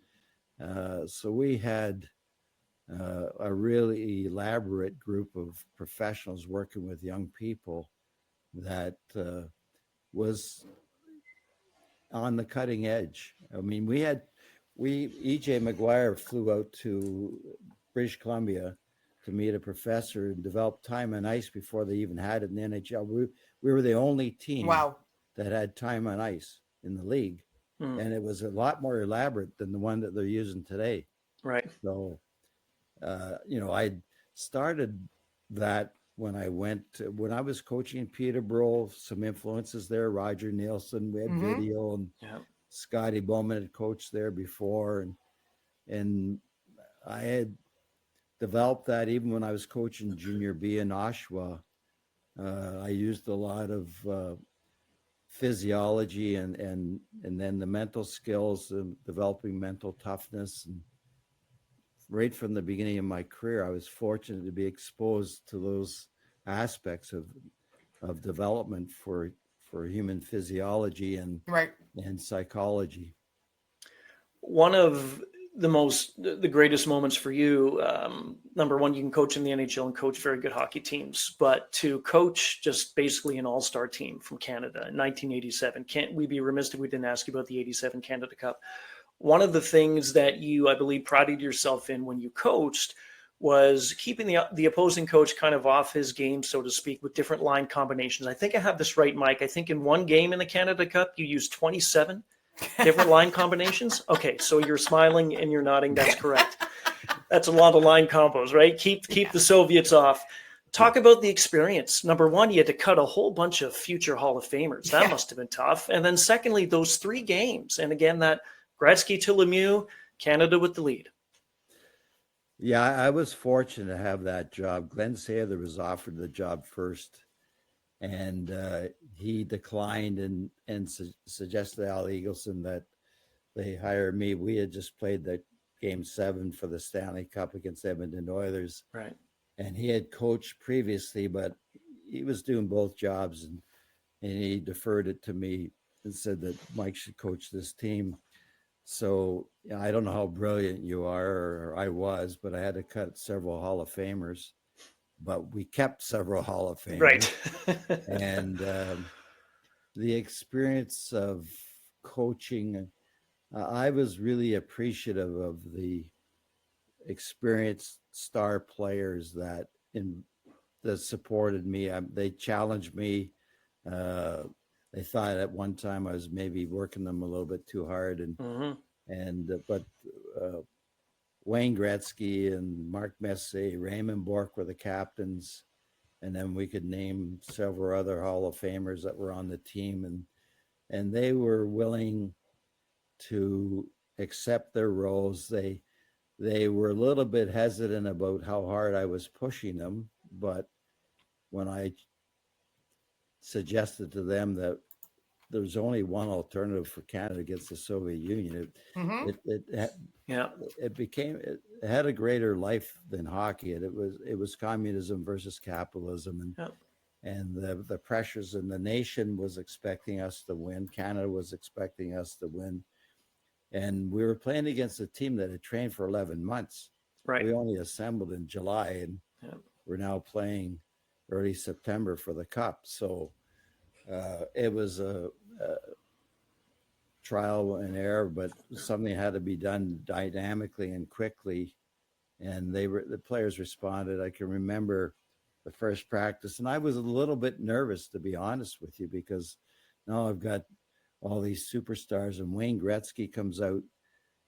So we had a really elaborate group of professionals working with young people that was on the cutting edge. I mean, E.J. McGuire flew out to British Columbia to meet a professor and develop time on ice before they even had it in the NHL. We were the only team that had time on ice in the league. And it was a lot more elaborate than the one that they're using today. Right. So, I started that when I was coaching in Peterborough, some influences there, Roger Nielsen, we had video, and Scotty Bowman had coached there before. And I had developed that even when I was coaching junior B in Oshawa. I used a lot of physiology and then the mental skills and developing mental toughness. And right from the beginning of my career, I was fortunate to be exposed to those aspects of development for human physiology and psychology. One of the greatest moments for you, number one, you can coach in the NHL and coach very good hockey teams, but to coach just basically an all-star team from Canada in 1987, can't we be remiss if we didn't ask you about the 87 Canada Cup? One of the things that you, I believe, prided yourself in when you coached was keeping the opposing coach kind of off his game, so to speak, with different line combinations. I think I have this right, Mike. I think in one game in the Canada Cup, you used 27 different line combinations. Okay, so you're smiling and you're nodding. That's correct. That's a lot of line combos, right? Keep the Soviets off. Talk about the experience. Number one, you had to cut a whole bunch of future Hall of Famers. That must have been tough. And then secondly, those 3 games. And again, that Gretzky to Lemieux, Canada with the lead. Yeah, I was fortunate to have that job. Glenn Sather was offered the job first, and he declined and suggested to Al Eagleson that they hire me. We had just played the Game 7 for the Stanley Cup against Edmonton Oilers. Right. And he had coached previously, but he was doing both jobs, and he deferred it to me and said that Mike should coach this team. So I don't know how brilliant you are, or I was, but I had to cut several Hall of Famers. But we kept several Hall of Famers. Right. And the experience of coaching, I was really appreciative of the experienced star players that supported me. They challenged me. They thought at one time I was maybe working them a little bit too hard, but Wayne Gretzky and Mark Messier, Raymond Bourque were the captains, and then we could name several other Hall of Famers that were on the team, and they were willing to accept their roles. They were a little bit hesitant about how hard I was pushing them, but when I suggested to them that there's only one alternative for Canada against the Soviet Union, it had a greater life than hockey. It was communism versus capitalism, and the pressures, and the nation was expecting us to win. Canada was expecting us to win. And we were playing against a team that had trained for 11 months. Right. We only assembled in July, and we're now playing early September for the Cup. So it was a trial and error, but something had to be done dynamically and quickly. And the players responded. I can remember the first practice, and I was a little bit nervous, to be honest with you, because now I've got all these superstars, and Wayne Gretzky comes out,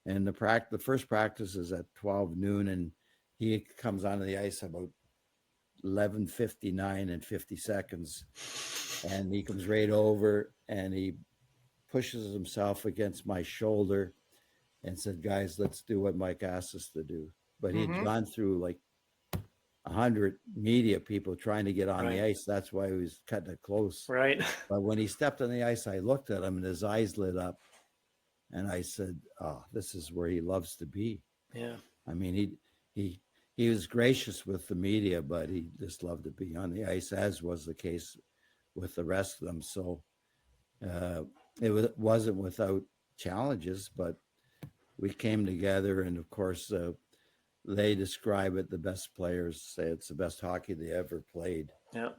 and the first practice is at 12 noon, and he comes onto the ice about 11:59 and 50 seconds, and he comes right over and he pushes himself against my shoulder and said, "Guys, let's do what Mike asked us to do." But he'd gone through like 100 media people trying to get on the ice. That's why he was cutting it close. Right. But when he stepped on the ice, I looked at him and his eyes lit up. And I said, "Oh, this is where he loves to be." Yeah. I mean, he was gracious with the media, but he just loved to be on the ice, as was the case with the rest of them. So it wasn't without challenges, but we came together, and of course, they describe it, the best players say it's the best hockey they ever played. Yeah.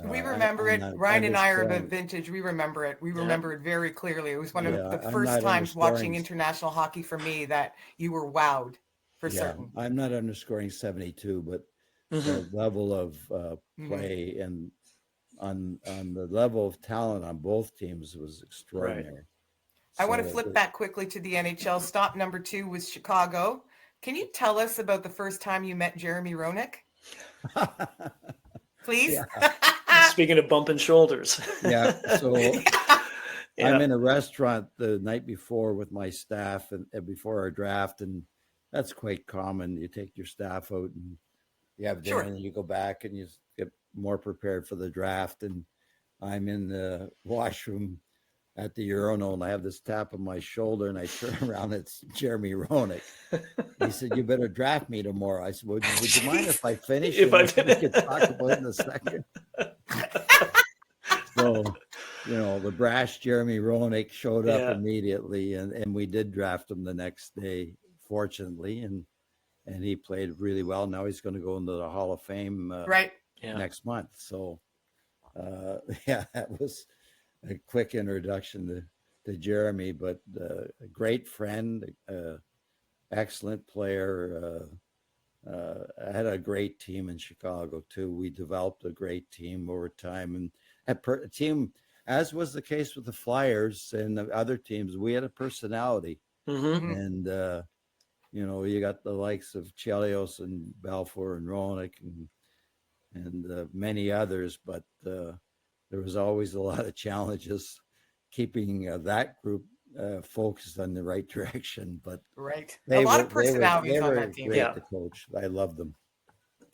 We remember it. Ryan and I are of a vintage. We remember it. We remember it very clearly. It was one of the first times watching international hockey for me that you were wowed. for Yeah, certain. I'm not underscoring 72, but Mm-hmm. the level of play and on the level of talent on both teams was extraordinary. I want to So flip back quickly to the NHL. Stop number 2 was Chicago. Can you tell us about the first time you met Jeremy Roenick, please? Speaking of bumping shoulders. yeah. So Yeah. I'm in a restaurant the night before with my staff and before our draft, and that's quite common. You take your staff out and you have dinner, Sure. and you go back and you get more prepared for the draft. And I'm in the washroom at the urinal, and I have this tap on my shoulder, and I turn around. It's Jeremy Roenick. He said, "You better draft me tomorrow." I said, "Would you mind if I finish? If And I then we could talk about it in a second." So, the brash Jeremy Roenick showed up Yeah. immediately, and we did draft him the next day, fortunately, and he played really well. Now he's going to go into the Hall of Fame Right. Yeah. next month. So, yeah, that was a quick introduction to Jeremy, but a great friend, excellent player. I had a great team in Chicago too. We developed a great team over time, and a team, as was the case with the Flyers and the other teams, we had a personality. Mm-hmm. And you got the likes of Chelios and Balfour and Roenick and many others, but there was always a lot of challenges keeping that group focused on the right direction. But Right. A they lot were of personalities they on were that team. great Yeah. to coach. I loved them.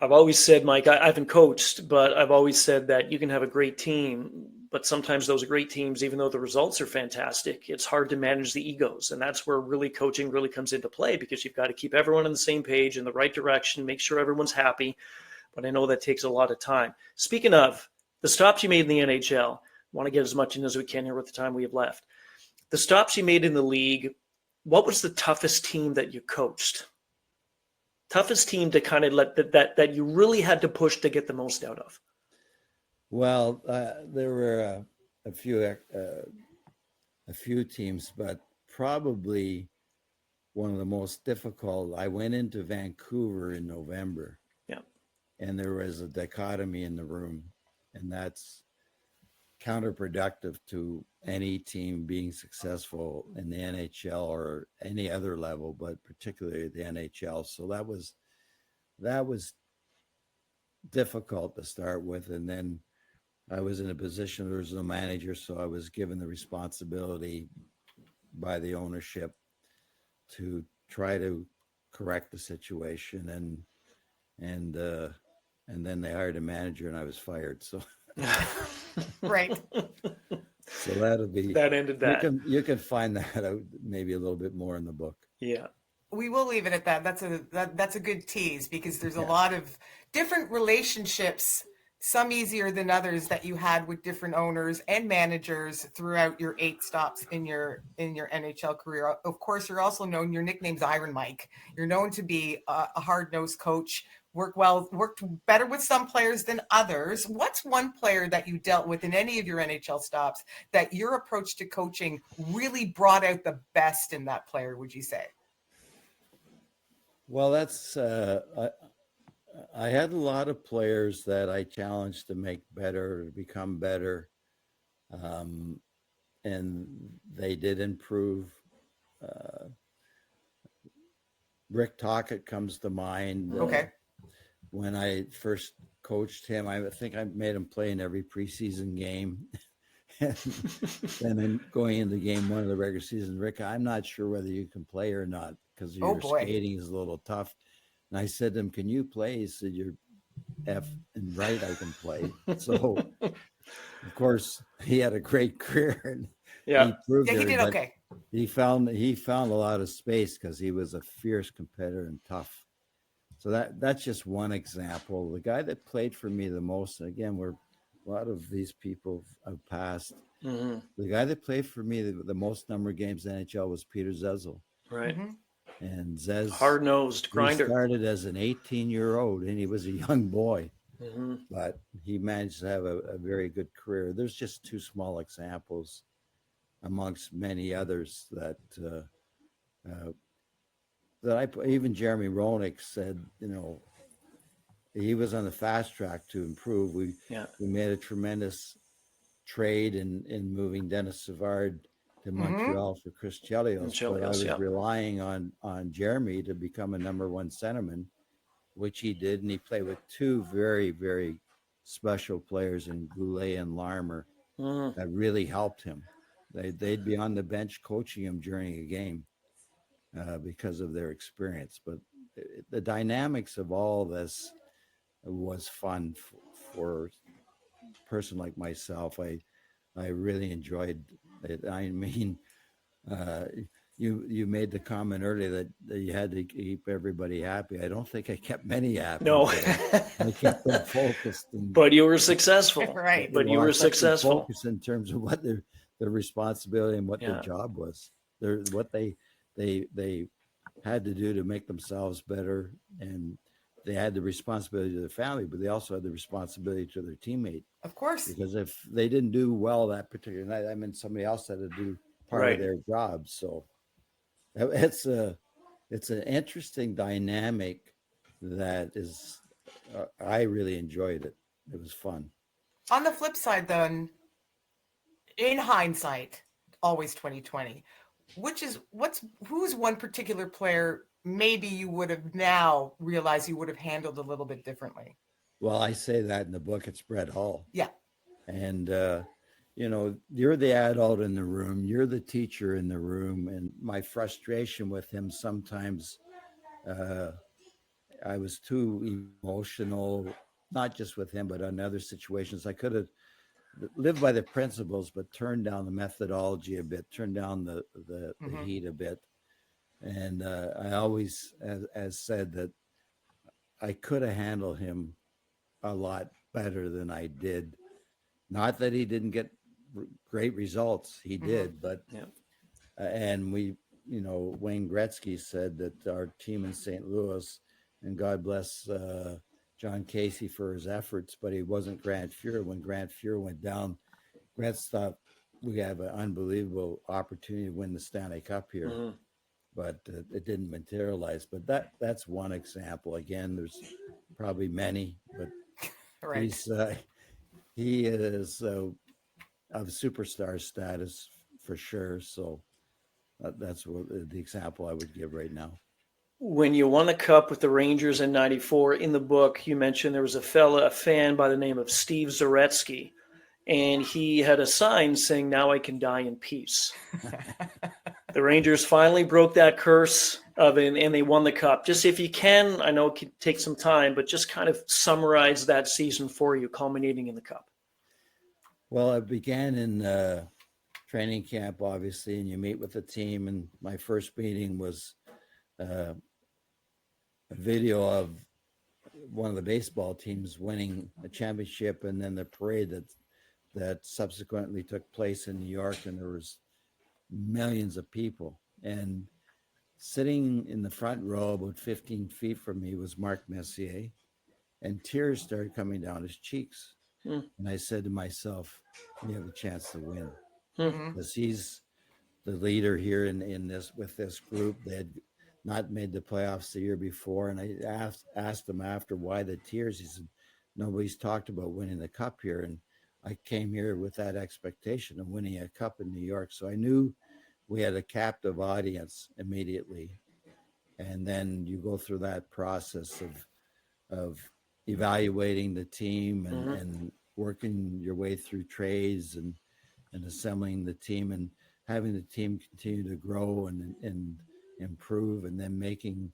I've always said, Mike, I haven't coached, but I've always said that you can have a great team, but sometimes those great teams, even though the results are fantastic, it's hard to manage the egos. And that's where really coaching really comes into play, because you've got to keep everyone on the same page in the right direction, make sure everyone's happy. But I know that takes a lot of time. Speaking of the stops you made in the NHL, I want to get as much in as we can here with the time we have left. The stops you made in the league, what was the toughest team that you coached? Toughest team to kind of let that you really had to push to get the most out of? Well, there were a few teams, but probably one of the most difficult. I went into Vancouver in November. Yeah. And there was a dichotomy in the room, and that's counterproductive to any team being successful in the NHL or any other level, but particularly the NHL. So that was difficult to start with. And then I was in a position, there was no manager, so I was given the responsibility by the ownership to try to correct the situation. And then they hired a manager, and I was fired. So Right. So that'll be That ended that. You can find that out maybe a little bit more in the book. Yeah. We will leave it at that. That's a good tease, because there's a lot of different relationships, some easier than others, that you had with different owners and managers throughout your 8 stops in your NHL career. Of course, you're also known, your nickname's Iron Mike. You're known to be a hard-nosed coach, worked better with some players than others. What's one player that you dealt with in any of your NHL stops that your approach to coaching really brought out the best in that player, would you say? Well, that's I had a lot of players that I challenged to make better, to become better, and they did improve. Rick Tocchet comes to mind. Okay. When I first coached him, I think I made him play in every preseason game. And then going into game 1 of the regular season, Rick, I'm not sure whether you can play or not, because your skating is a little tough. And I said to him, "Can you play?" He said, "You're F and right, I can play." So, of course, he had a great career. And he proved he did okay. He found a lot of space because he was a fierce competitor and tough. So that's just one example. The guy that played for me the most, and again, a lot of these people have passed. Mm-hmm. The guy that played for me the most number of games in the NHL was Peter Zezel. Right. Mm-hmm. And Zez, hard-nosed grinder. He started as an 18-year-old, and he was a young boy. Mm-hmm. But he managed to have a very good career. There's just 2 small examples amongst many others that even Jeremy Roenick said, he was on the fast track to improve. We made a tremendous trade in moving Dennis Savard to Montreal for Chris Chelios, but I was relying on Jeremy to become a number one centerman, which he did, and he played with two very, very special players in Goulet and Larmer that really helped him. They'd be on the bench coaching him during a game because of their experience. But the dynamics of all this was fun for a person like myself. I really enjoyed it. I mean, you made the comment earlier that you had to keep everybody happy. I don't think I kept many happy. No, I kept them focused. But you were successful, right? But you were successful. Focused in terms of what their responsibility and what their job was. What they had to do to make themselves better, and they had the responsibility to their family, but they also had the responsibility to their teammate. Of course. Because if they didn't do well that particular night, I mean, somebody else had to do part of their job. So it's an interesting dynamic that is, I really enjoyed it. It was fun. On the flip side, then, in hindsight, always 2020, who's one particular player maybe you would have now realized you would have handled a little bit differently? Well, I say that in the book. It's Brett Hull. Yeah. And, you're the adult in the room. You're the teacher in the room. And my frustration with him sometimes, I was too emotional, not just with him, but on other situations. I could have lived by the principles, but turned down the methodology a bit, turned down the heat a bit. And I always has said that I could have handled him a lot better than I did. Not that he didn't get great results. He did, but and we, Wayne Gretzky said that our team in St. Louis, and God bless John Casey for his efforts, but he wasn't Grant Fuhr. When Grant Fuhr went down, Gretz thought we have an unbelievable opportunity to win the Stanley Cup here. But it didn't materialize. But that's one example. Again, there's probably many, but he is of superstar status for sure. So that's the example I would give right now. When you won a cup with the Rangers in '94, in the book, you mentioned there was a fan by the name of Steve Zaretsky, and he had a sign saying, "Now I can die in peace." The Rangers finally broke that curse and they won the cup. Just if you can, I know it could take some time, but just kind of summarize that season for you, culminating in the cup. Well, it began in training camp, obviously, and you meet with the team. And my first meeting was a video of one of the baseball teams winning a championship, and then the parade that subsequently took place in New York, and there was millions of people. And sitting in the front row about 15 feet from me was Mark Messier, and tears started coming down his cheeks. And I said to myself, we have a chance to win. Because he's the leader here in this with this group. They had not made the playoffs the year before. And I asked him after why the tears. He said, nobody's talked about winning the cup here. And I came here with that expectation of winning a cup in New York. So I knew we had a captive audience immediately. And then you go through that process of evaluating the team and working your way through trades and assembling the team and having the team continue to grow and improve, and then making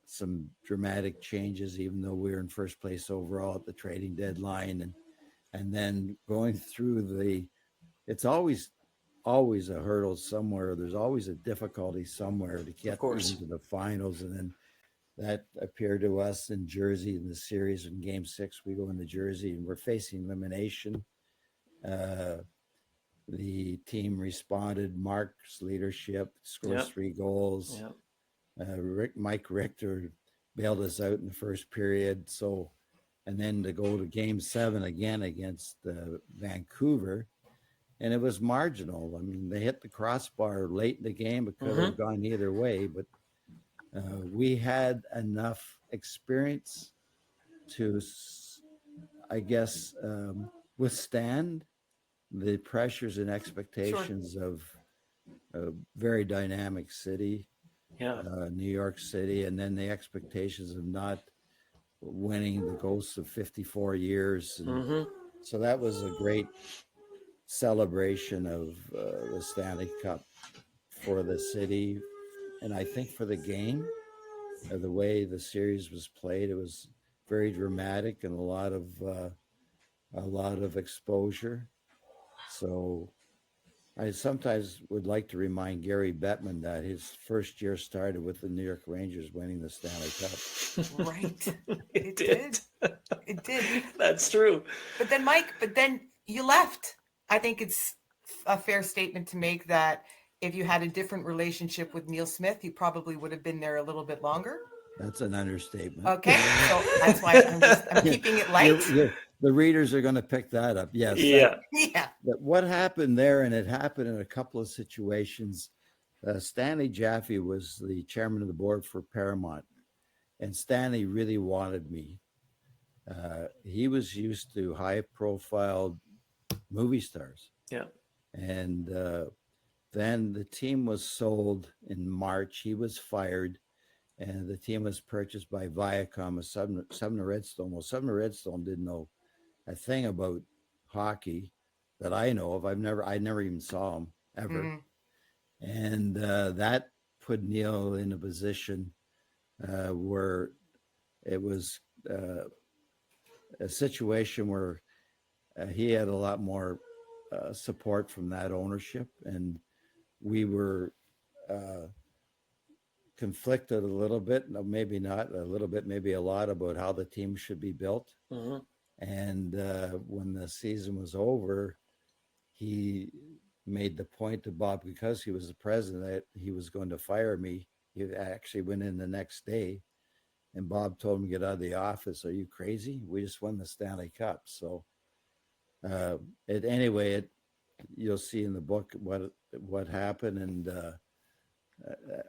some dramatic changes, even though we were in first place overall at the trading deadline. And then going through it's always a hurdle somewhere. There's always a difficulty somewhere to get into the finals. And then that appeared to us in Jersey in the series. In Game 6, we go into Jersey and we're facing elimination. The team responded. Mark's leadership scores 3 goals. Mike Richter bailed us out in the first period. So, and then to go to Game 7 again against Vancouver, and it was marginal. I mean, they hit the crossbar late in the game. It could have gone either way, but We had enough experience to, I guess, withstand the pressures and expectations of a very dynamic city, Yeah. New York City, and then the expectations of not winning the ghosts of 54 years. And so that was a great celebration of the Stanley Cup for the city, and I think for the game, the way the series was played, it was very dramatic and a lot of exposure. So I sometimes would like to remind Gary Bettman that his first year started with the New York Rangers winning the Stanley Cup. Right. It did. It did. That's true. But then, Mike, you left. I think it's a fair statement to make that if you had a different relationship with Neil Smith, you probably would have been there a little bit longer. That's an understatement. Okay. So that's why I'm keeping it light. The readers are going to pick that up. Yes. Yeah. But what happened there, and it happened in a couple of situations. Stanley Jaffe was the chairman of the board for Paramount, and Stanley really wanted me. He was used to high-profile movie stars. Yeah. And then the team was sold in March. He was fired, and the team was purchased by Viacom, Sumner Redstone. Well, Sumner Redstone didn't know a thing about hockey that I know of. I never even saw him ever. Mm-hmm. And that put Neil in a position where it was a situation where he had a lot more support from that ownership, and we were conflicted a little bit, no, maybe not a little bit, maybe a lot, about how the team should be built. Mm-hmm. And when the season was over, he made the point to Bob, because he was the president, that he was going to fire me. He actually went in the next day, and Bob told him to get out of the office. Are you crazy? We just won the Stanley Cup. So you'll see in the book what happened. And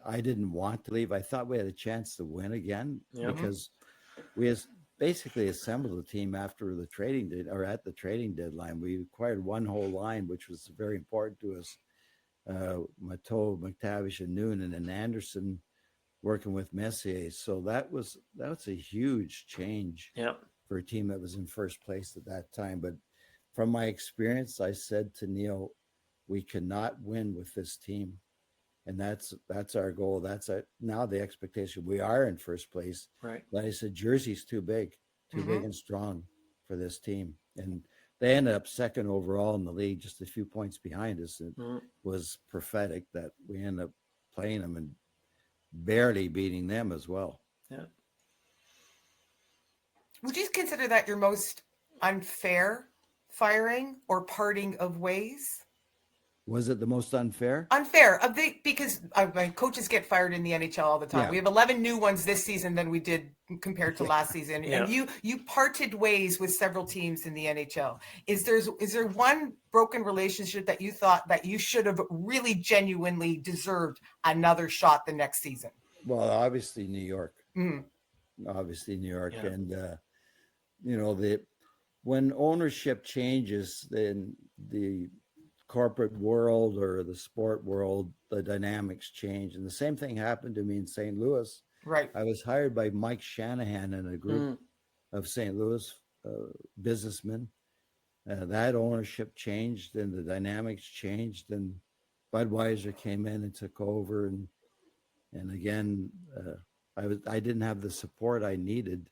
I didn't want to leave. I thought we had a chance to win again, because we basically assembled a team after the at the trading deadline. We acquired one whole line, which was very important to us. Mateau, McTavish, and Noonan, and Anderson working with Messier. So that was a huge change for a team that was in first place at that time. But from my experience, I said to Neil, we cannot win with this team. And that's our goal. Now the expectation. We are in first place. Right. Like I said, Jersey's too big and strong for this team. And they ended up second overall in the league, just a few points behind us. It was prophetic that we ended up playing them and barely beating them as well. Yeah. Would you consider that your most unfair firing or parting of ways? Was it the most unfair? Unfair, because coaches get fired in the NHL all the time. Yeah. We have 11 new ones this season than we did compared to last season. Yeah. And you parted ways with several teams in the NHL. Is there one broken relationship that you thought that you should have really genuinely deserved another shot the next season? Well, obviously New York. Mm-hmm. Obviously New York, yeah. And when ownership changes, then the corporate world or the sport world, the dynamics change. And the same thing happened to me in St. Louis. Right. I was hired by Mike Shanahan and a group of St. Louis businessmen. That ownership changed and the dynamics changed, and Budweiser came in and took over. And again, I didn't have the support I needed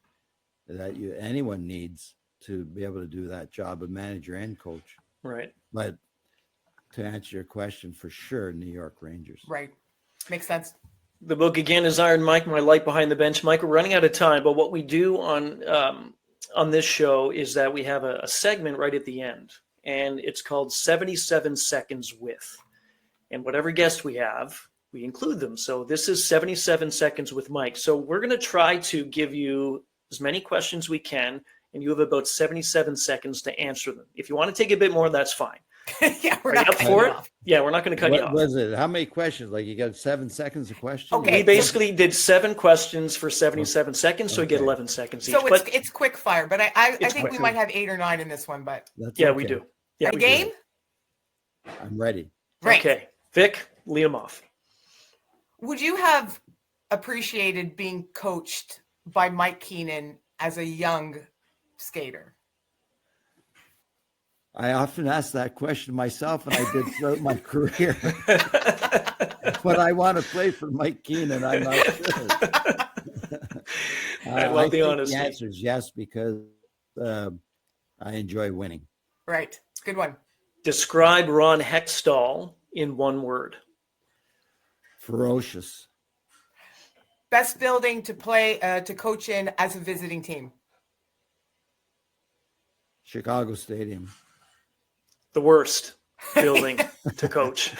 that anyone needs to be able to do that job of manager and coach. Right. But to answer your question, for sure, New York Rangers. Right. Makes sense. The book again is Iron Mike, My Life Behind the Bench. Mike, we're running out of time, but what we do on this show is that we have a segment right at the end, and it's called 77 Seconds With. And whatever guest we have, we include them. So this is 77 Seconds with Mike. So we're going to try to give you as many questions we can, and you have about 77 seconds to answer them. If you want to take a bit more, that's fine. Yeah, we're Are you not up cutting for you it? off. Yeah, we're not going to cut you What off. was it? How many questions? Like you got 7 seconds a question? Okay. We basically did 7 questions for 77 seconds, so we get Okay. 11 seconds each. So but it's quick fire, but I It's think we quick. might have 8 or 9 in this one. But That's yeah, okay. we do. Yeah, are you we do. game? I'm ready. Right. Okay, Vic, lead them off. Would you have appreciated being coached by Mike Keenan as a young skater? I often ask that question myself, and I did throughout my career. But I want to play for Mike Keenan. I'm not sure. I love the think honesty. The answer is yes, because I enjoy winning. Right. Good one. Describe Ron Hextall in one word. Ferocious. Best building to play to coach in as a visiting team. Chicago Stadium. The worst building to coach.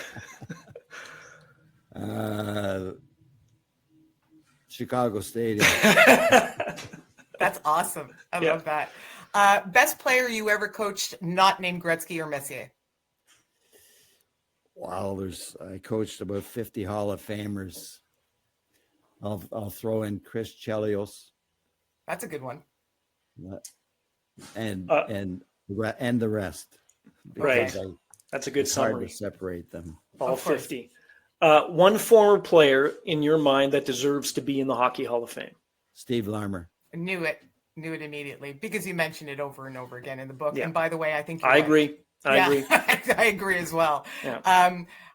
Chicago Stadium. That's awesome. I Yeah. love that. Best player you ever coached, not named Gretzky or Messier. Wow, I coached about 50 Hall of Famers. I'll throw in Chris Chelios That's a good one. and the rest. Right. Because That's a good it's hard summary. to separate them. All Of course. 50. One former player in your mind that deserves to be in the Hockey Hall of Fame. Steve Larmer. I knew it immediately because you mentioned it over and over again in the book. Yeah. And by the way, I think you're I right. agree. I agree. I agree as well. Yeah.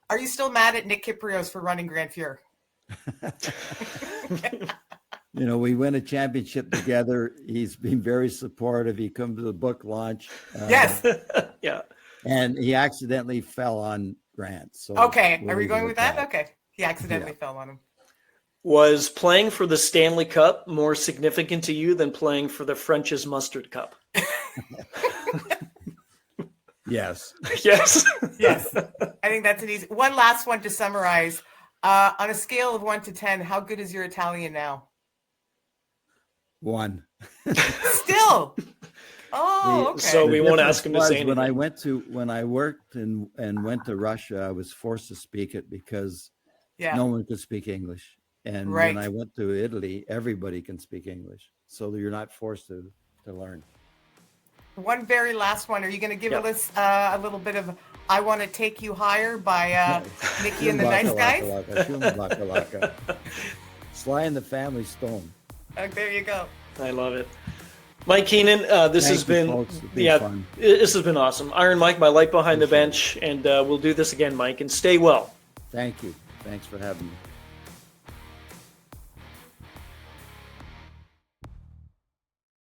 Are you still mad at Nick Kyprios for running Grand Fuhr? We win a championship together. He's been very supportive. He come to the book launch. Yes. Yeah. And he accidentally fell on Grant. So Okay. we'll Are we leave going it with at that? Okay. He accidentally fell on him. Was playing for the Stanley Cup more significant to you than playing for the French's Mustard Cup? Yes. Yes. Yes. I think that's an easy one. Last one to summarize. On a scale of 1 to 10, how good is your Italian now? 1. Still. Oh, okay. So we won't difference ask him to say was anything. when I worked and went to Russia, I was forced to speak it because yeah. no one could speak English. And Right. when I went to Italy, everybody can speak English. So you're not forced to learn. One very last one. Are you going to give Yep. us a little bit of "I Want to Take You Higher" by Nikki and the Nice Guys? Sly and the Family Stone. There you go. I love it. Mike Keenan, this Thank has you, been folks. It's been fun. this has been awesome. Iron Mike, my light behind the bench, and we'll do this again, Mike. And stay well. Thank you. Thanks for having me.